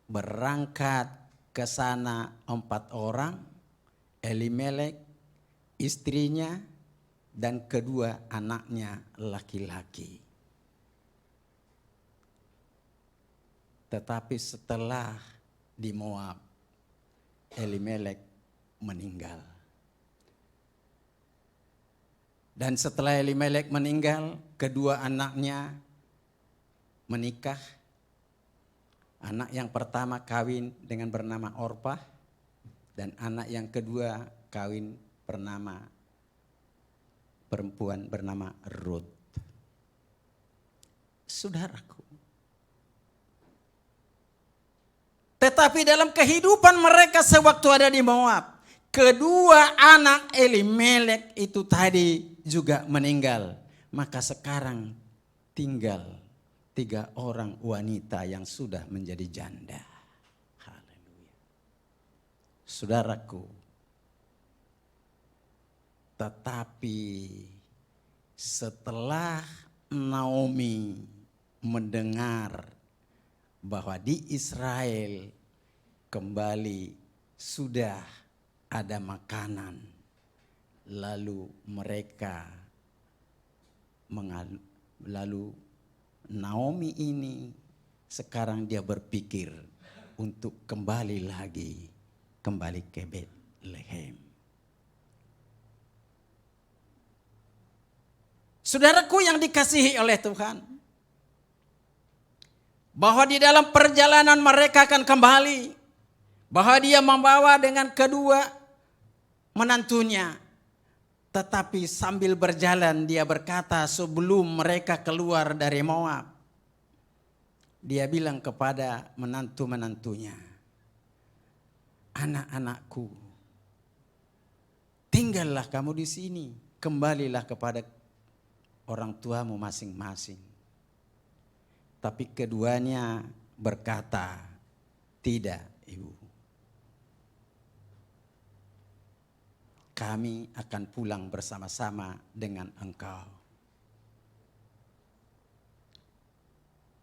berangkat ke sana 4 orang, Elimelek, istrinya, dan kedua anaknya laki-laki. Tetapi setelah di Moab, Elimelek meninggal. Dan setelah Elimelek meninggal, kedua anaknya menikah. Anak yang pertama kawin dengan bernama Orpah, dan anak yang kedua kawin perempuan bernama Ruth. Saudaraku, tetapi dalam kehidupan mereka sewaktu ada di Moab, kedua anak Elimelek itu tadi juga meninggal. Maka sekarang tinggal 3 orang wanita yang sudah menjadi janda. Haleluya. Saudaraku, tetapi setelah Naomi mendengar bahwa di Israel kembali sudah ada makanan, lalu Naomi ini sekarang dia berpikir untuk kembali ke Bethlehem. Saudaraku yang dikasihi oleh Tuhan, bahwa di dalam perjalanan mereka akan kembali, bahwa dia membawa dengan kedua menantunya. Tetapi sambil berjalan dia berkata sebelum mereka keluar dari Moab, dia bilang kepada menantu-menantunya, anak-anakku, tinggallah kamu di sini, kembalilah kepada orang tuamu masing-masing. Tapi keduanya berkata, tidak, Ibu. kami akan pulang bersama-sama dengan engkau.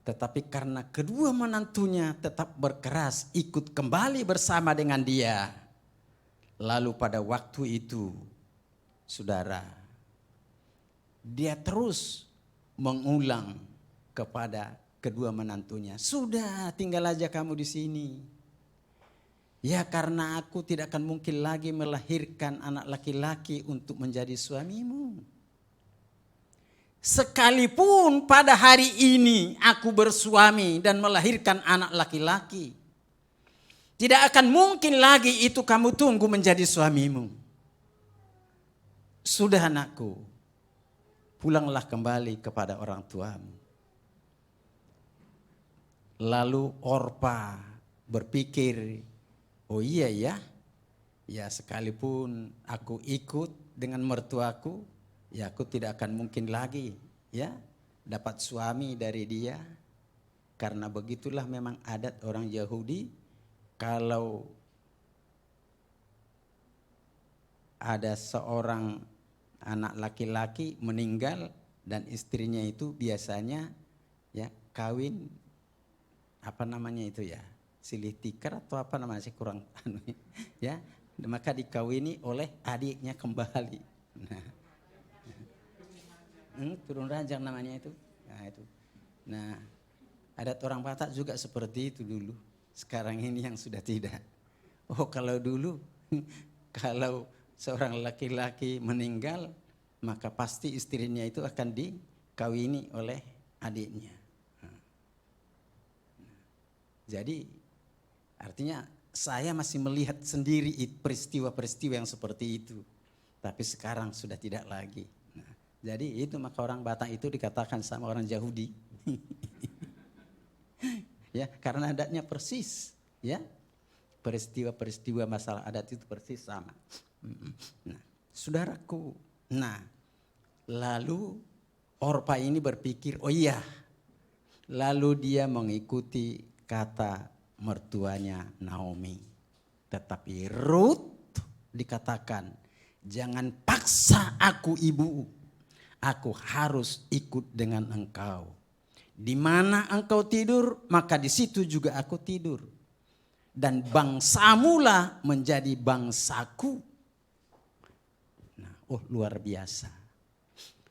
Tetapi karena kedua menantunya tetap berkeras ikut kembali bersama dengan dia. Lalu pada waktu itu, saudara, dia terus mengulang kepada kedua menantunya, sudah tinggal aja kamu di sini. Ya karena aku tidak akan mungkin lagi melahirkan anak laki-laki untuk menjadi suamimu. Sekalipun pada hari ini aku bersuami dan melahirkan anak laki-laki, tidak akan mungkin lagi itu kamu tunggu menjadi suamimu. Sudah anakku, pulanglah kembali kepada orang tuamu. Lalu Orpa berpikir, oh iya ya sekalipun aku ikut dengan mertuaku, ya aku tidak akan mungkin lagi ya dapat suami dari dia. Karena begitulah memang adat orang Yahudi, kalau ada seorang anak laki-laki meninggal dan istrinya itu biasanya ya kawin apa namanya itu ya, silih tikar atau apa namanya sih kurang ya, maka dikawini oleh adiknya kembali. Turun ranjang namanya itu. Nah, adat orang Batak juga seperti itu dulu. Sekarang ini yang sudah tidak. Oh, kalau dulu kalau seorang laki-laki meninggal, maka pasti istrinya itu akan dikawini oleh adiknya. Jadi artinya saya masih melihat sendiri peristiwa-peristiwa yang seperti itu. Tapi sekarang sudah tidak lagi. Jadi itu maka orang Batak itu dikatakan sama orang Yahudi. Ya, karena adatnya persis, ya. Peristiwa-peristiwa masalah adat itu persis sama. Nah, saudaraku. Nah, lalu Orpa ini berpikir, oh iya. Lalu dia mengikuti kata mertuanya Naomi. Tetapi Ruth dikatakan, jangan paksa aku ibu. Aku harus ikut dengan engkau. Di mana engkau tidur, maka di situ juga aku tidur. Dan bangsamulah menjadi bangsaku. Nah, luar biasa.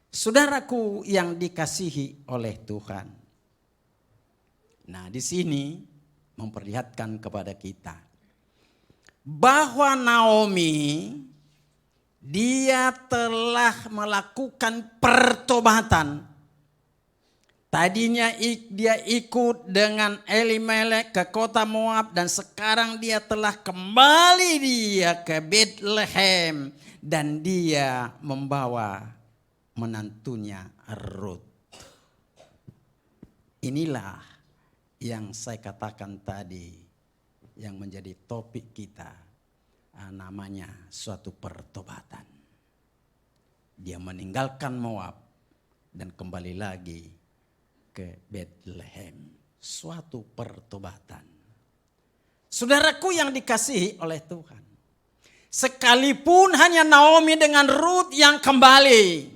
Saudaraku yang dikasihi oleh Tuhan. Nah, di sini memperlihatkan kepada kita bahwa Naomi dia telah melakukan pertobatan. Tadinya dia ikut dengan Elimelek ke kota Moab dan sekarang dia telah kembali dia ke Bethlehem dan dia membawa menantunya Ruth. Inilah yang saya katakan tadi yang menjadi topik kita. Namanya suatu pertobatan. Dia meninggalkan Moab dan kembali lagi ke Bethlehem. Suatu pertobatan. Saudaraku yang dikasihi oleh Tuhan. Sekalipun hanya Naomi dengan Ruth yang kembali.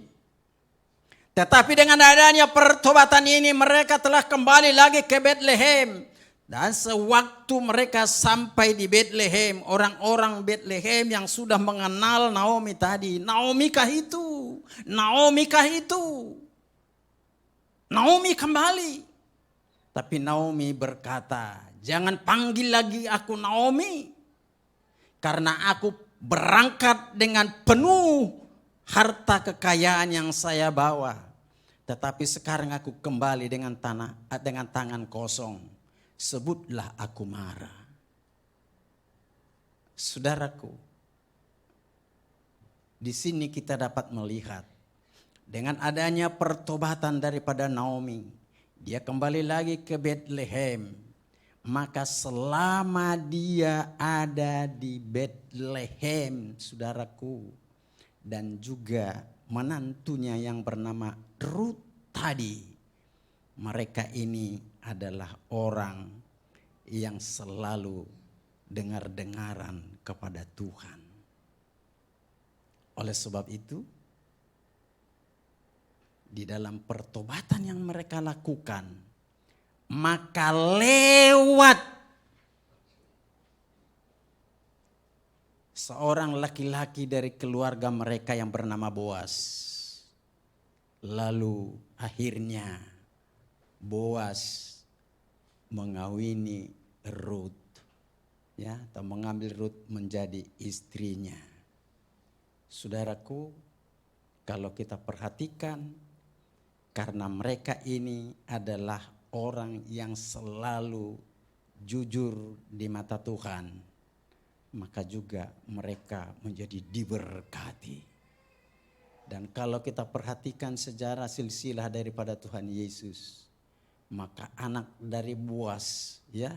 Tetapi dengan adanya pertobatan ini mereka telah kembali lagi ke Bethlehem. Dan sewaktu mereka sampai di Bethlehem, orang-orang Bethlehem yang sudah mengenal Naomi tadi, Naomi kah itu? Naomi kah itu? Naomi kembali. Tapi Naomi berkata, jangan panggil lagi aku Naomi. Karena aku berangkat dengan penuh harta kekayaan yang saya bawa. Tetapi sekarang aku kembali dengan tangan kosong. Sebutlah aku marah. Saudaraku, di sini kita dapat melihat dengan adanya pertobatan daripada Naomi, dia kembali lagi ke Bethlehem. Maka selama dia ada di Bethlehem, saudaraku, dan juga menantunya yang bernama Ruth tadi, mereka ini adalah orang yang selalu dengar-dengaran kepada Tuhan. Oleh sebab itu, di dalam pertobatan yang mereka lakukan, maka lewat seorang laki-laki dari keluarga mereka yang bernama Boas, lalu akhirnya Boas mengawini Rut, ya, atau mengambil Rut menjadi istrinya. Saudaraku, kalau kita perhatikan, karena mereka ini adalah orang yang selalu jujur di mata Tuhan, maka juga mereka menjadi diberkati. Dan kalau kita perhatikan sejarah silsilah daripada Tuhan Yesus, maka anak dari Boas, ya,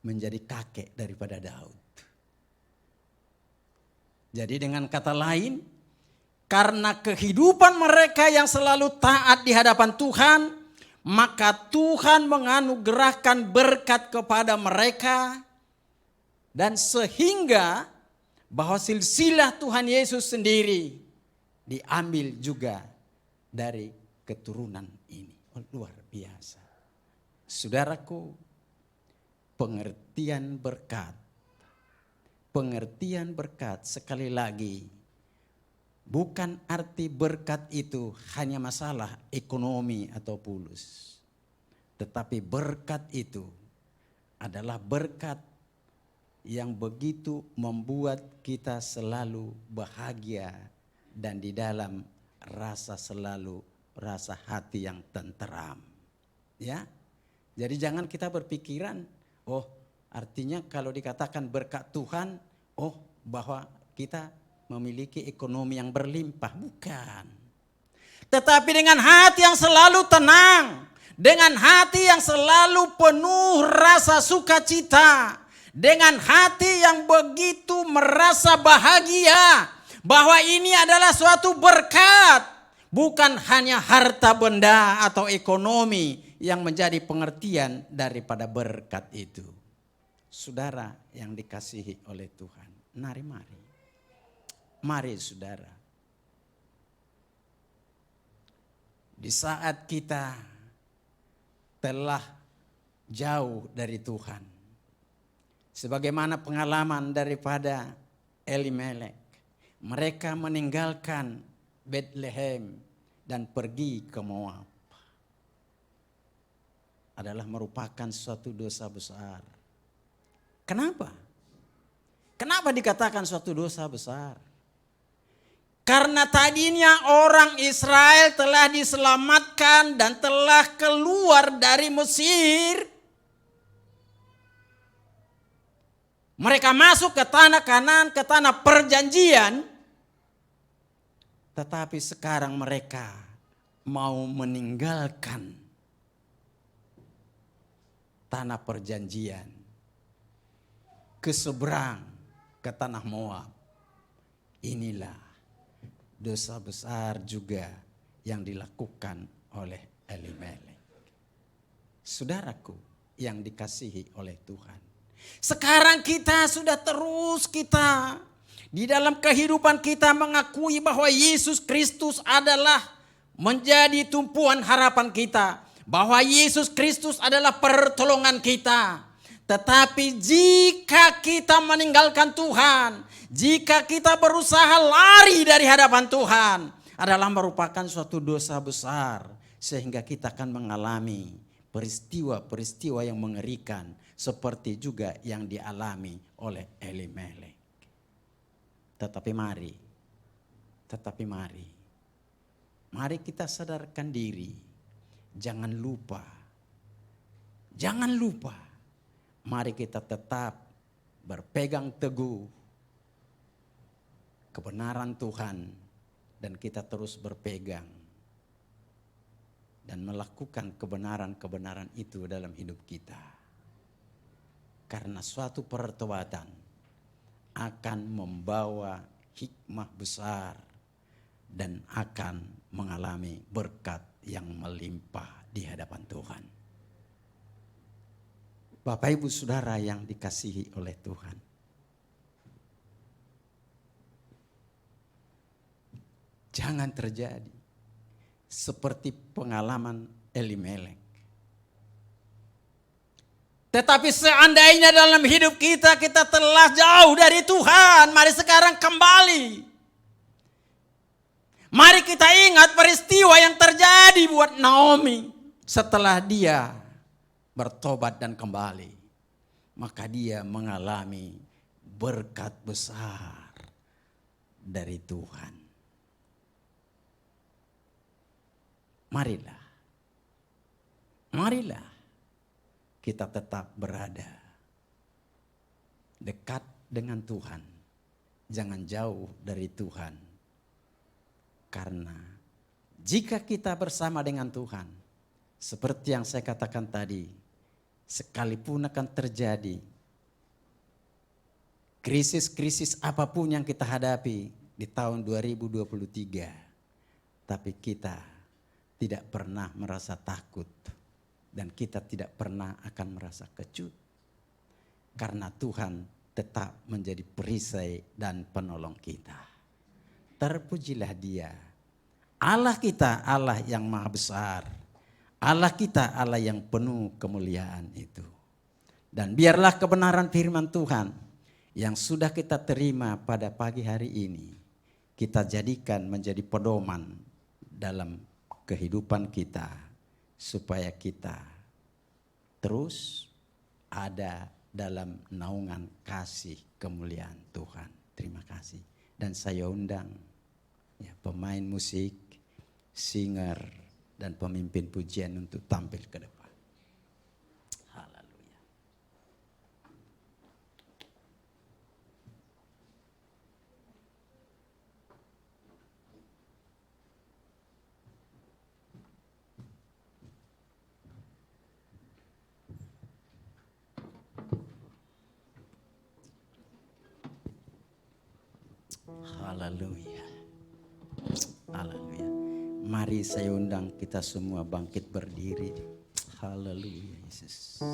menjadi kakek daripada Daud. Jadi dengan kata lain, karena kehidupan mereka yang selalu taat di hadapan Tuhan, maka Tuhan menganugerahkan berkat kepada mereka, dan sehingga bahwa silsilah Tuhan Yesus sendiri diambil juga dari keturunan ini. Oh, luar biasa. Saudaraku, pengertian berkat sekali lagi, bukan arti berkat itu hanya masalah ekonomi atau fulus. Tetapi berkat itu adalah berkat yang begitu membuat kita selalu bahagia dan di dalam rasa hati yang tenteram. Ya. Jadi jangan kita berpikiran, oh artinya kalau dikatakan berkat Tuhan, oh bahwa kita memiliki ekonomi yang berlimpah. Bukan. Tetapi dengan hati yang selalu tenang, dengan hati yang selalu penuh rasa sukacita, dengan hati yang begitu merasa bahagia bahwa ini adalah suatu berkat, bukan hanya harta benda atau ekonomi yang menjadi pengertian daripada berkat itu. Saudara yang dikasihi oleh Tuhan, mari saudara, di saat kita telah jauh dari Tuhan, sebagaimana pengalaman daripada Elimelek, mereka meninggalkan Bethlehem dan pergi ke Moab, adalah merupakan suatu dosa besar. Kenapa? Kenapa dikatakan suatu dosa besar? Karena tadinya orang Israel telah diselamatkan dan telah keluar dari Mesir. Mereka masuk ke tanah Kanaan, ke tanah perjanjian. Tetapi sekarang mereka mau meninggalkan tanah perjanjian ke seberang ke tanah Moab. Inilah dosa besar juga yang dilakukan oleh Elimelek. Saudaraku yang dikasihi oleh Tuhan, sekarang kita sudah terus di dalam kehidupan kita mengakui bahwa Yesus Kristus adalah menjadi tumpuan harapan kita, bahwa Yesus Kristus adalah pertolongan kita. Tetapi jika kita meninggalkan Tuhan, jika kita berusaha lari dari hadapan Tuhan, adalah merupakan suatu dosa besar, sehingga kita akan mengalami peristiwa-peristiwa yang mengerikan seperti juga yang dialami oleh Elimelek. Tetapi mari kita sadarkan diri, jangan lupa, mari kita tetap berpegang teguh kebenaran Tuhan, dan kita terus berpegang dan melakukan kebenaran-kebenaran itu dalam hidup kita. Karena suatu pertobatan akan membawa hikmah besar dan akan mengalami berkat yang melimpah di hadapan Tuhan. Bapak Ibu Saudara yang dikasihi oleh Tuhan, Jangan terjadi seperti pengalaman Elimelek. Tetapi seandainya dalam hidup kita telah jauh dari Tuhan, mari sekarang kembali. Mari kita ingat peristiwa yang terjadi buat Naomi setelah dia bertobat dan kembali. Maka dia mengalami berkat besar dari Tuhan. Marilah kita tetap berada dekat dengan Tuhan. Jangan jauh dari Tuhan. Karena jika kita bersama dengan Tuhan, seperti yang saya katakan tadi, sekalipun akan terjadi krisis-krisis apapun yang kita hadapi di tahun 2023, tapi kita tidak pernah merasa takut dan kita tidak pernah akan merasa kecut. Karena Tuhan tetap menjadi perisai dan penolong kita. Terpujilah Dia. Allah kita Allah yang maha besar. Allah kita Allah yang penuh kemuliaan itu. Dan biarlah kebenaran firman Tuhan yang sudah kita terima pada pagi hari ini, kita jadikan menjadi pedoman dalam kehidupan kita, supaya kita terus ada dalam naungan kasih kemuliaan Tuhan. Terima kasih. Dan saya undang ya, pemain musik, singer, dan pemimpin pujian untuk tampil ke depan. Haleluya. Haleluya. Haleluya. Mari saya undang kita semua bangkit berdiri. Haleluya Yesus.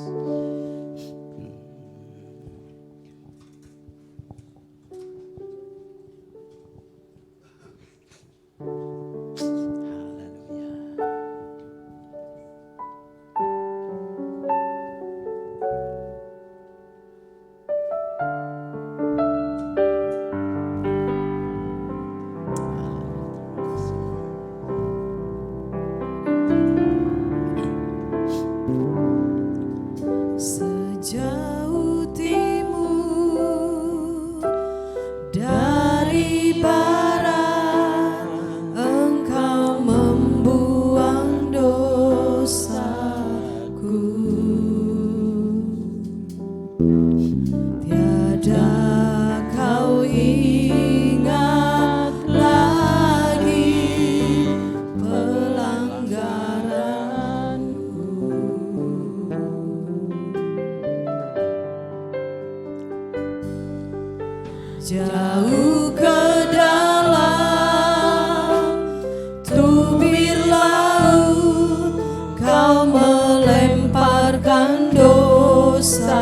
Sejauh timur dari barat, Engkau membuang dosaku. Tiada kau ingat lagi pelanggaranku. Jauh ke dalam tubir laut, Kau melemparkan dosaku.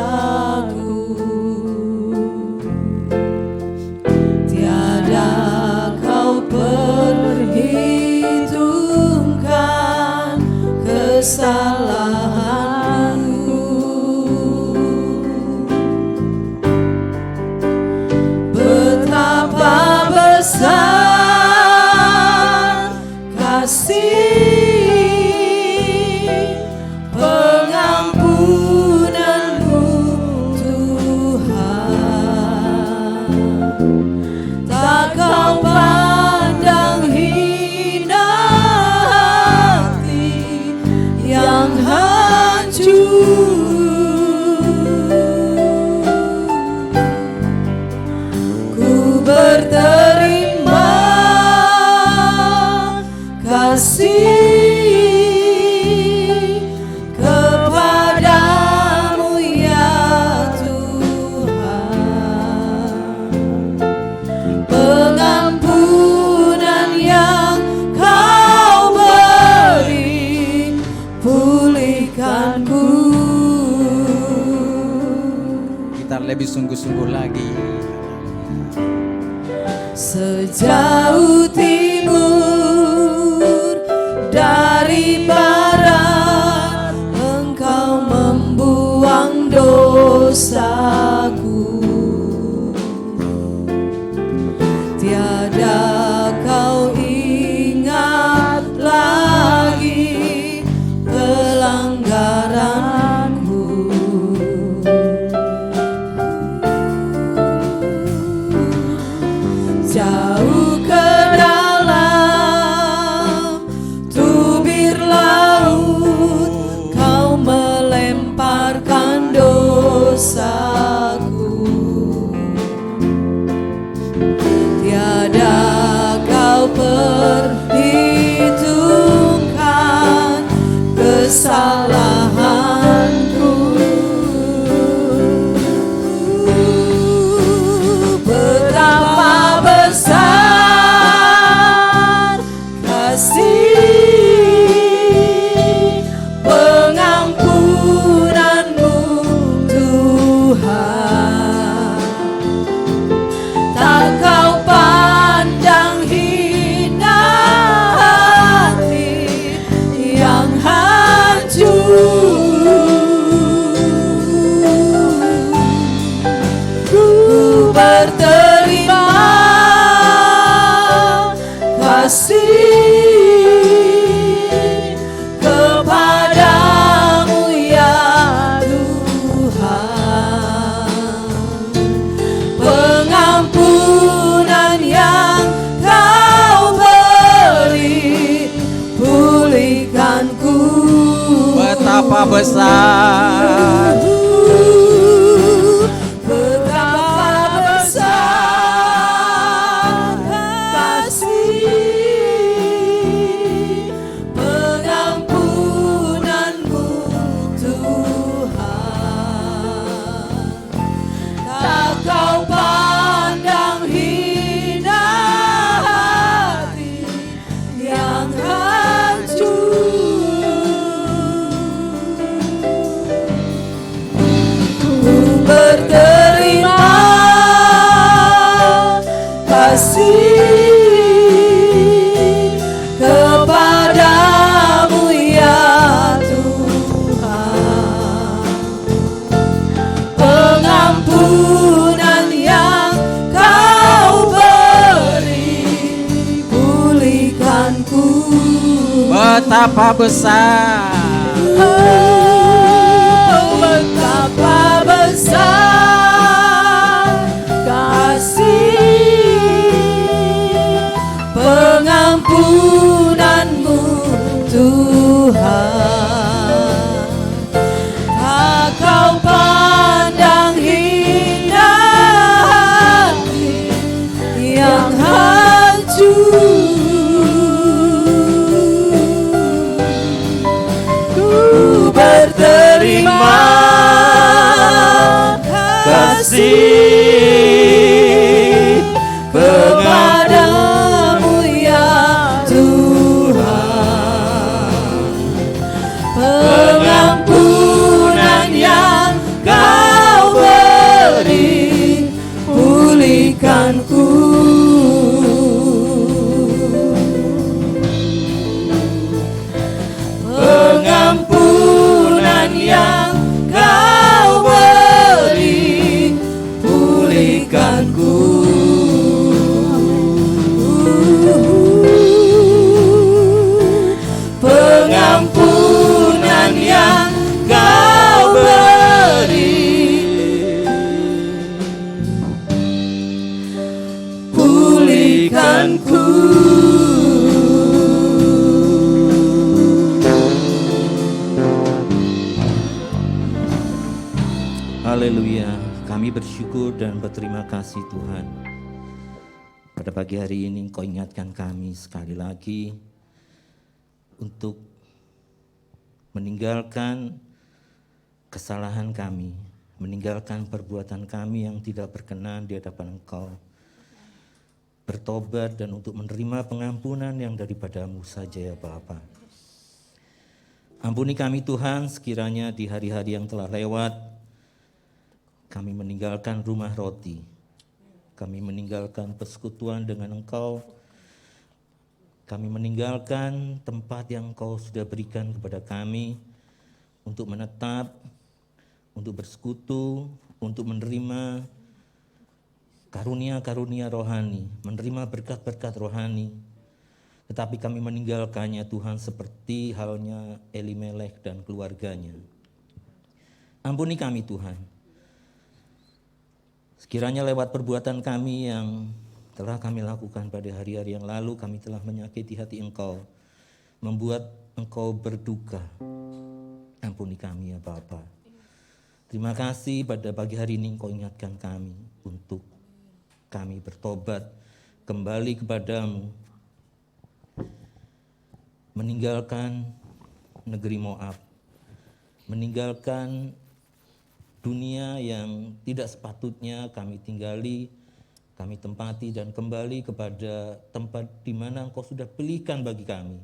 Tiada Kau perhitungkan kesalahanku. Betapa besar kasih pengampunanmu Tuhan. Tak Kau pandang hina hati yang hancur. Berterima kasih kepadamu ya Tuhan. Pengampunan yang Kau beri, pulihkanku.
Kita lebih sungguh-sungguh lagi.
Sejauh timur
kesalahanku. Betapa besar kasih pengampunanmu Tuhan. Tak kau pandang hina hati yang hancur. Ku berterima kasih kepadamu ya Tuhan. Pengampunan yang kau beri, pulihkanku.
Betapa besar,
Betapa besar kasih pengampunanmu Tuhan. Tak kau pandang hina hati yang hancur. Ku berterima kasih kepadamu ya Tuhan. Pengampunan yang kau beri, pulihkanku.
betapa besar,
Betapa besar kasih pengampunanmu Tuhan. Tak kau pandang hina hati yang hancur. Ku berterima kasih kepadamu ya Tuhan. Pengampunan yang kau beri, pulihkanku. Pengampunan yang kau beri, pulihkanku. Pengampunan yang kau beri, pulihkanku.
Haleluya, kami bersyukur dan berterima kasih Tuhan. Pada pagi hari ini Engkau ingatkan kami sekali lagi untuk meninggalkan kesalahan kami, meninggalkan perbuatan kami yang tidak berkenan di hadapan Engkau, bertobat dan untuk menerima pengampunan yang daripadamu saja ya Bapa. Ampuni kami Tuhan, sekiranya di hari-hari yang telah lewat kami meninggalkan rumah roti, kami meninggalkan persekutuan dengan Engkau, kami meninggalkan tempat yang Engkau sudah berikan kepada kami untuk menetap, untuk bersekutu, untuk menerima karunia-karunia rohani, menerima berkat-berkat rohani. Tetapi kami meninggalkannya Tuhan seperti halnya Elimelek dan keluarganya. Ampuni kami Tuhan. Sekiranya lewat perbuatan kami yang telah kami lakukan pada hari-hari yang lalu, kami telah menyakiti hati Engkau, membuat Engkau berduka. Ampuni kami ya Bapa. Terima kasih pada pagi hari ini Engkau ingatkan kami untuk kami bertobat kembali kepadamu, meninggalkan negeri Moab, meninggalkan dunia yang tidak sepatutnya kami tinggali, kami tempati, dan kembali kepada tempat di mana Engkau sudah pilihkan bagi kami,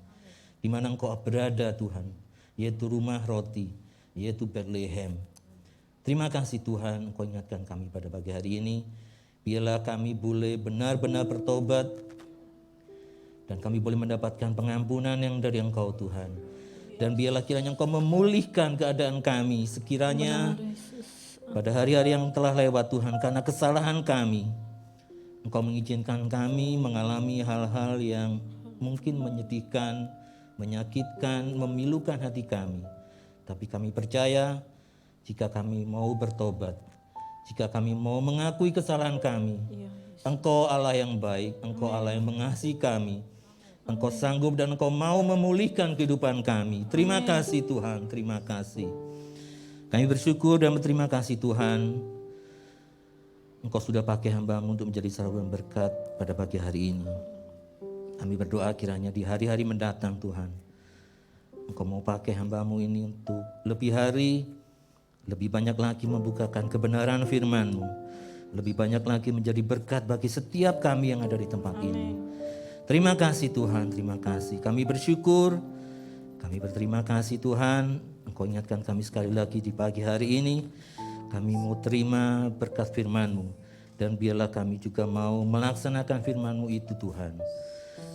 di mana Engkau berada Tuhan, yaitu rumah roti, yaitu Bethlehem. Terima kasih Tuhan, Engkau ingatkan kami pada pagi hari ini. Biarlah kami boleh benar-benar bertobat, dan kami boleh mendapatkan pengampunan yang dari Engkau Tuhan. Dan biarlah kiranya Engkau memulihkan keadaan kami sekiranya pada hari-hari yang telah lewat Tuhan, karena kesalahan kami, Engkau mengizinkan kami mengalami hal-hal yang mungkin menyedihkan, menyakitkan, memilukan hati kami. Tapi kami percaya jika kami mau bertobat, jika kami mau mengakui kesalahan kami, Engkau Allah yang baik, Engkau Allah yang mengasihi kami, Engkau sanggup dan Engkau mau memulihkan kehidupan kami. Terima kasih Tuhan, terima kasih. Kami bersyukur dan berterima kasih Tuhan, Engkau sudah pakai hamba-Mu untuk menjadi saluran berkat pada pagi hari ini. Kami berdoa kiranya di hari-hari mendatang Tuhan, Engkau mau pakai hamba-Mu ini untuk lebih hari, lebih banyak lagi membukakan kebenaran firman-Mu, lebih banyak lagi menjadi berkat bagi setiap kami yang ada di tempat ini. Terima kasih Tuhan, terima kasih. Kami bersyukur, kami berterima kasih Tuhan, Engkau ingatkan kami sekali lagi di pagi hari ini. Kami mau terima berkat firman-Mu, dan biarlah kami juga mau melaksanakan firman-Mu itu Tuhan.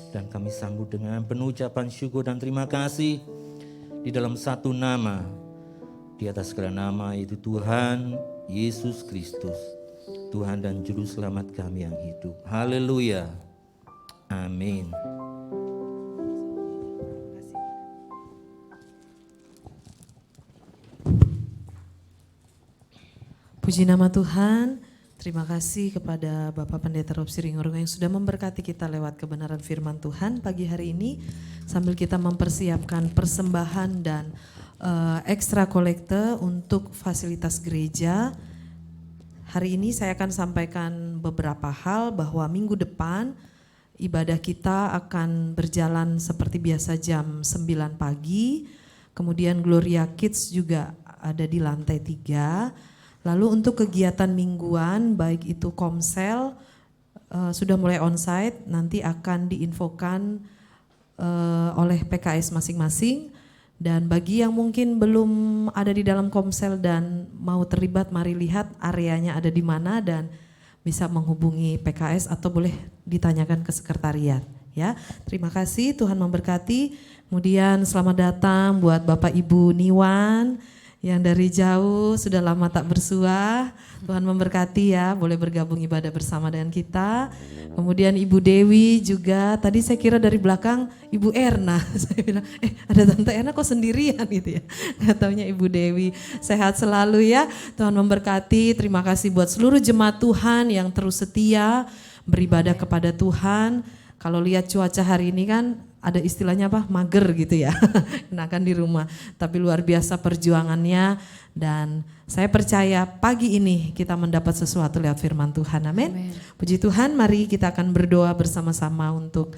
Dan kami sambut dengan penuh ucapan syukur dan terima kasih di dalam satu nama, di atas segala nama, yaitu Tuhan Yesus Kristus, Tuhan dan Juru Selamat kami yang hidup. Haleluya. Amin.
Puji nama Tuhan. Terima kasih kepada Bapak Pendeta Rob Siringorga yang sudah memberkati kita lewat kebenaran firman Tuhan pagi hari ini. Sambil kita mempersiapkan persembahan dan ekstra kolekte untuk fasilitas gereja. Hari ini saya akan sampaikan beberapa hal bahwa minggu depan ibadah kita akan berjalan seperti biasa jam 9 pagi. Kemudian Gloria Kids juga ada di lantai 3. Lalu untuk kegiatan mingguan baik itu komsel sudah mulai onsite, nanti akan diinfokan oleh PKS masing-masing. Dan bagi yang mungkin belum ada di dalam komsel dan mau terlibat, mari lihat areanya ada di mana dan bisa menghubungi PKS atau boleh ditanyakan ke sekretariat. Ya, terima kasih, Tuhan memberkati. Kemudian selamat datang buat Bapak Ibu Niwan yang dari jauh sudah lama tak bersuah. Tuhan memberkati ya, boleh bergabung ibadah bersama dengan kita. Kemudian Ibu Dewi juga, tadi saya kira dari belakang Ibu Erna. Saya bilang, ada Tante Erna kok sendirian gitu ya. Nggak taunya Ibu Dewi. Sehat selalu ya, Tuhan memberkati. Terima kasih buat seluruh jemaat Tuhan yang terus setia beribadah kepada Tuhan. Kalau lihat cuaca hari ini kan ada istilahnya apa? Mager gitu ya. Enakan di rumah. Tapi luar biasa perjuangannya dan saya percaya pagi ini kita mendapat sesuatu lewat firman Tuhan. Amin. Puji Tuhan, mari kita akan berdoa bersama-sama untuk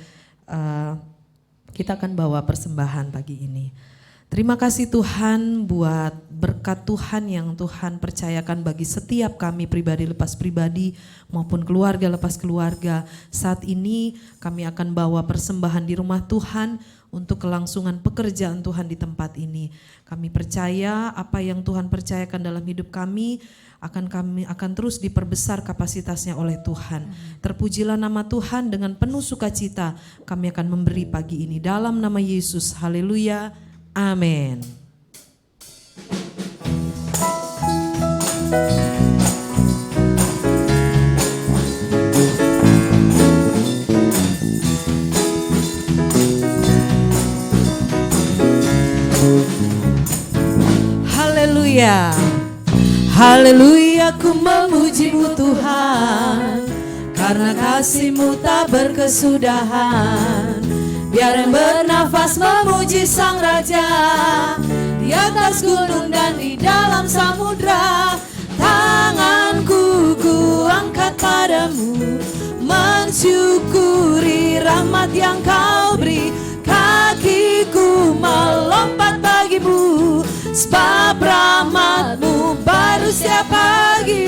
kita akan bawa persembahan pagi ini. Terima kasih Tuhan buat berkat Tuhan yang Tuhan percayakan bagi setiap kami pribadi lepas pribadi maupun keluarga lepas keluarga. Saat ini kami akan bawa persembahan di rumah Tuhan untuk kelangsungan pekerjaan Tuhan di tempat ini. Kami percaya apa yang Tuhan percayakan dalam hidup kami akan terus diperbesar kapasitasnya oleh Tuhan. Terpujilah nama Tuhan, dengan penuh sukacita kami akan memberi pagi ini dalam nama Yesus. Haleluya. Amin. Haleluya. Haleluya, ku memuji-Mu Tuhan, karena kasih-Mu tak berkesudahan. Biar yang bernafas memuji Sang Raja, di atas gunung dan di dalam samudra. Tanganku ku angkat padamu, mensyukuri rahmat yang Kau beri. Kakiku melompat
bagimu, sebab rahmat-Mu baru setiap pagi.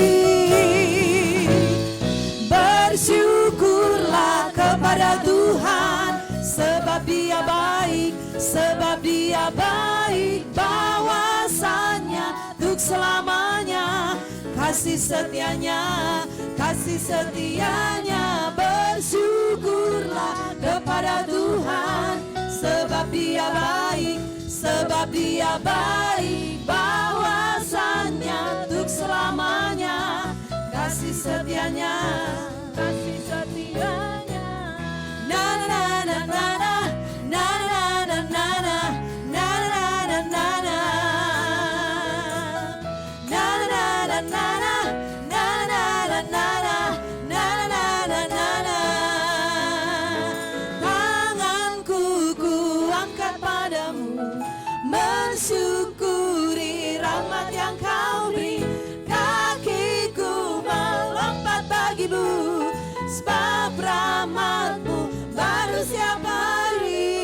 Bersyukurlah kepada Tuhan, sebab Dia baik, sebab Dia baik, bahwasanya untuk selamanya kasih setianya, kasih setianya. Bersyukurlah kepada Tuhan, sebab Dia baik, sebab Dia baik, bahwasanya untuk selamanya kasih setianya, kasih setianya. Na na na na na na na na na na na na na na na. Tanganku kuangkat padamu, mensyukuri rahmat yang Kau beri. Kakiku melompat bagimu, sebab rahmat-Mu baru setiap hari.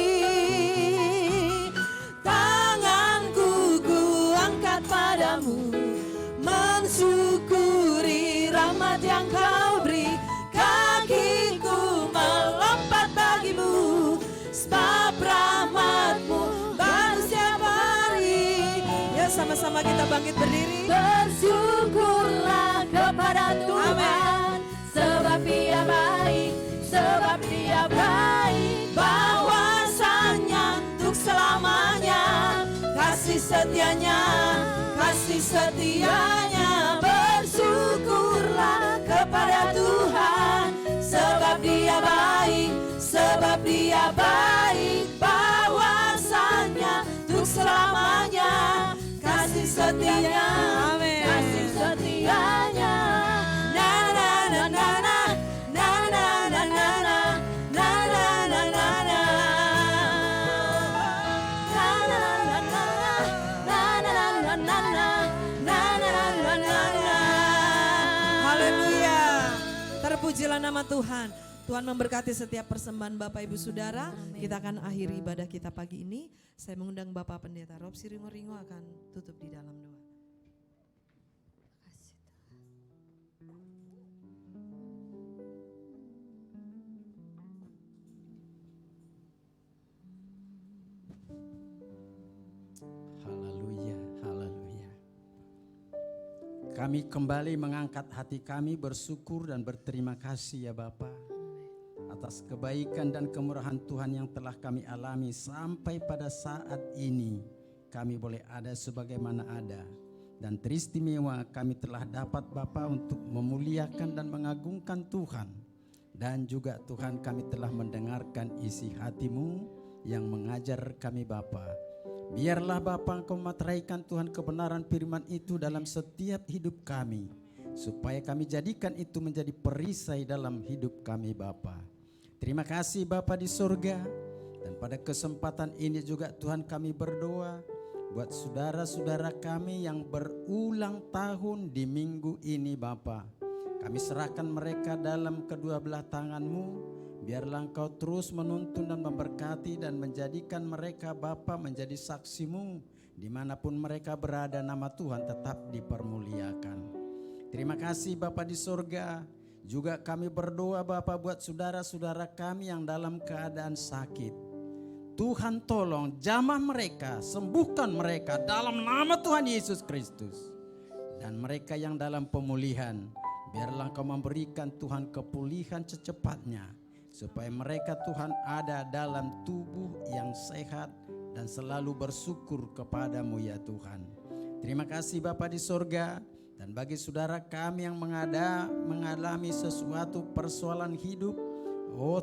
Tanganku kuangkat padamu, mensyukuri rahmat yang Kau beri. Kakiku melompat bagimu, sebab rahmat-Mu baru setiap hari. Ya, sama-sama kita bangkit berdiri. Bersyukurlah kepada Tuhan, sebab Dia baik, sebab Dia baik, bahwasanya untuk selamanya kasih setianya, kasih setianya. Bersyukurlah kepada Tuhan, sebab Dia baik, sebab Dia baik, bahwasanya untuk selamanya kasih setianya, kasih setianya. Na na na na na na na na na na na na na na. Haleluya. Terpujilah nama Tuhan. Tuhan memberkati setiap persembahan Bapak Ibu Saudara. Kita akan akhiri ibadah kita pagi ini. Saya mengundang Bapak Pendeta Rob Siringo akan tutup di dalam doa.
Haleluya, haleluya. Kami kembali mengangkat hati kami bersyukur dan berterima kasih ya Bapa, atas kebaikan dan kemurahan Tuhan yang telah kami alami sampai pada saat ini. Kami boleh ada sebagaimana ada, dan teristimewa kami telah dapat Bapa untuk memuliakan dan mengagungkan Tuhan. Dan juga Tuhan, kami telah mendengarkan isi hati-Mu yang mengajar kami Bapa. Biarlah Bapa Engkau materaikan Tuhan kebenaran firman itu dalam setiap hidup kami, supaya kami jadikan itu menjadi perisai dalam hidup kami Bapa. Terima kasih Bapa di surga. Dan pada kesempatan ini juga Tuhan kami berdoa buat saudara-saudara kami yang berulang tahun di minggu ini Bapa. Kami serahkan mereka dalam kedua belah tangan-Mu. Biarlah Engkau terus menuntun dan memberkati dan menjadikan mereka Bapa menjadi saksi-Mu. Dimanapun mereka berada, nama Tuhan tetap dipermuliakan. Terima kasih Bapa di surga. Juga kami berdoa Bapa buat saudara-saudara kami yang dalam keadaan sakit. Tuhan tolong jamah mereka, sembuhkan mereka dalam nama Tuhan Yesus Kristus. Dan mereka yang dalam pemulihan, biarlah Engkau memberikan Tuhan kepulihan secepatnya, supaya mereka Tuhan ada dalam tubuh yang sehat dan selalu bersyukur kepadamu ya Tuhan. Terima kasih Bapa di surga. Dan bagi saudara kami yang mengalami sesuatu persoalan hidup,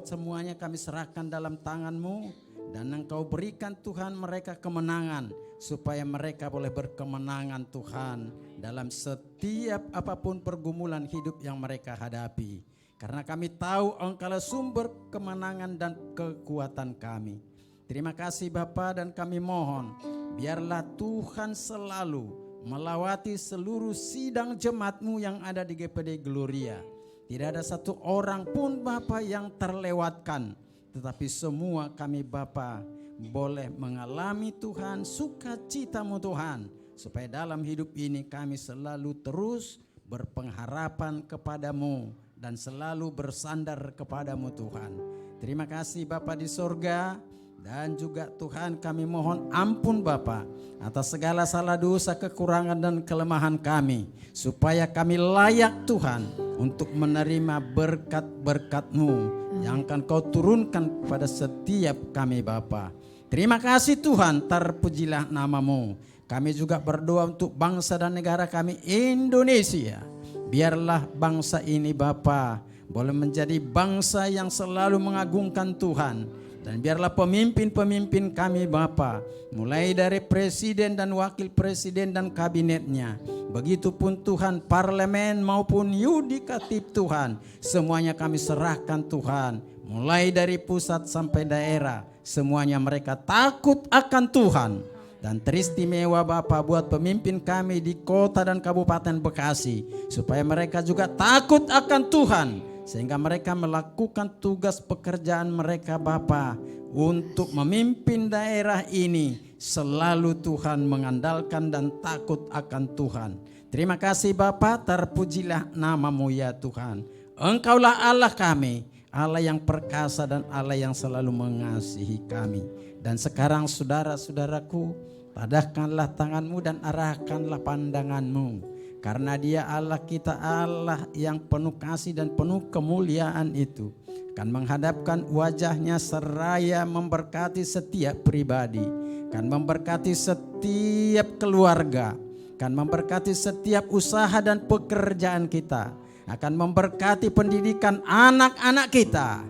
semuanya kami serahkan dalam tangan-Mu. Dan Engkau berikan Tuhan mereka kemenangan, supaya mereka boleh berkemenangan Tuhan dalam setiap apapun pergumulan hidup yang mereka hadapi. Karena kami tahu Engkaulah sumber kemenangan dan kekuatan kami. Terima kasih Bapa, dan kami mohon biarlah Tuhan selalu melawati seluruh sidang jemaat-Mu yang ada di GPD Gloria. Tidak ada satu orang pun Bapa yang terlewatkan, tetapi semua kami Bapa boleh mengalami Tuhan sukacita-Mu Tuhan, supaya dalam hidup ini kami selalu terus berpengharapan kepadamu dan selalu bersandar kepadamu Tuhan. Terima kasih Bapa di sorga, dan juga Tuhan kami mohon ampun Bapa atas segala salah dosa, kekurangan dan kelemahan kami, supaya kami layak Tuhan untuk menerima berkat-berkat-Mu yang akan Kau turunkan kepada setiap kami Bapa. Terima kasih Tuhan, terpujilah nama-Mu. Kami juga berdoa untuk bangsa dan negara kami Indonesia. Biarlah bangsa ini Bapa boleh menjadi bangsa yang selalu mengagungkan Tuhan. Dan biarlah pemimpin-pemimpin kami Bapa, mulai dari presiden dan wakil presiden dan kabinetnya, begitupun Tuhan parlemen maupun yudikatif Tuhan, semuanya kami serahkan Tuhan. Mulai dari pusat sampai daerah, semuanya mereka takut akan Tuhan. Dan teristimewa Bapa buat pemimpin kami di kota dan kabupaten Bekasi, supaya mereka juga takut akan Tuhan, sehingga mereka melakukan tugas pekerjaan mereka Bapa untuk memimpin daerah ini selalu Tuhan mengandalkan dan takut akan Tuhan. Terima kasih Bapa, terpujilah nama-Mu ya Tuhan. Engkaulah Allah kami, Allah yang perkasa dan Allah yang selalu mengasihi kami. Dan sekarang saudara-saudaraku, tadahkanlah tangan-Mu dan arahkanlah pandangan-Mu. Karena Dia Allah kita, Allah yang penuh kasih dan penuh kemuliaan itu, akan menghadapkan wajahnya seraya memberkati setiap pribadi, akan memberkati setiap keluarga, akan memberkati setiap usaha dan pekerjaan kita, akan memberkati pendidikan anak-anak kita.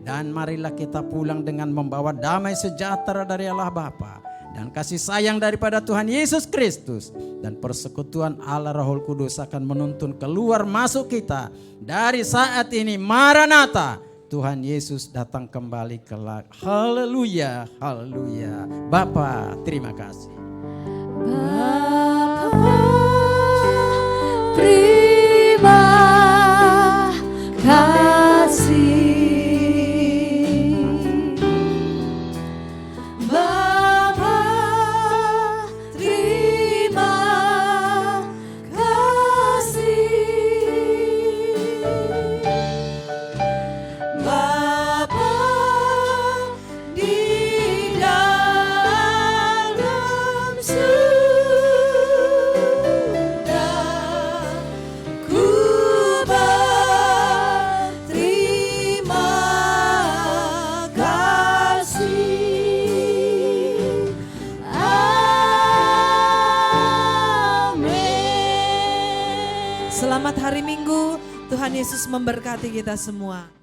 Dan marilah kita pulang dengan membawa damai sejahtera dari Allah Bapa dan kasih sayang daripada Tuhan Yesus Kristus, dan persekutuan Allah Roh Kudus akan menuntun keluar masuk kita dari saat ini. Maranatha, Tuhan Yesus datang kembali kelak. Haleluya, haleluya. Bapa, terima kasih.
Bapa, terima kasih.
Selamat hari Minggu, Tuhan Yesus memberkati kita semua.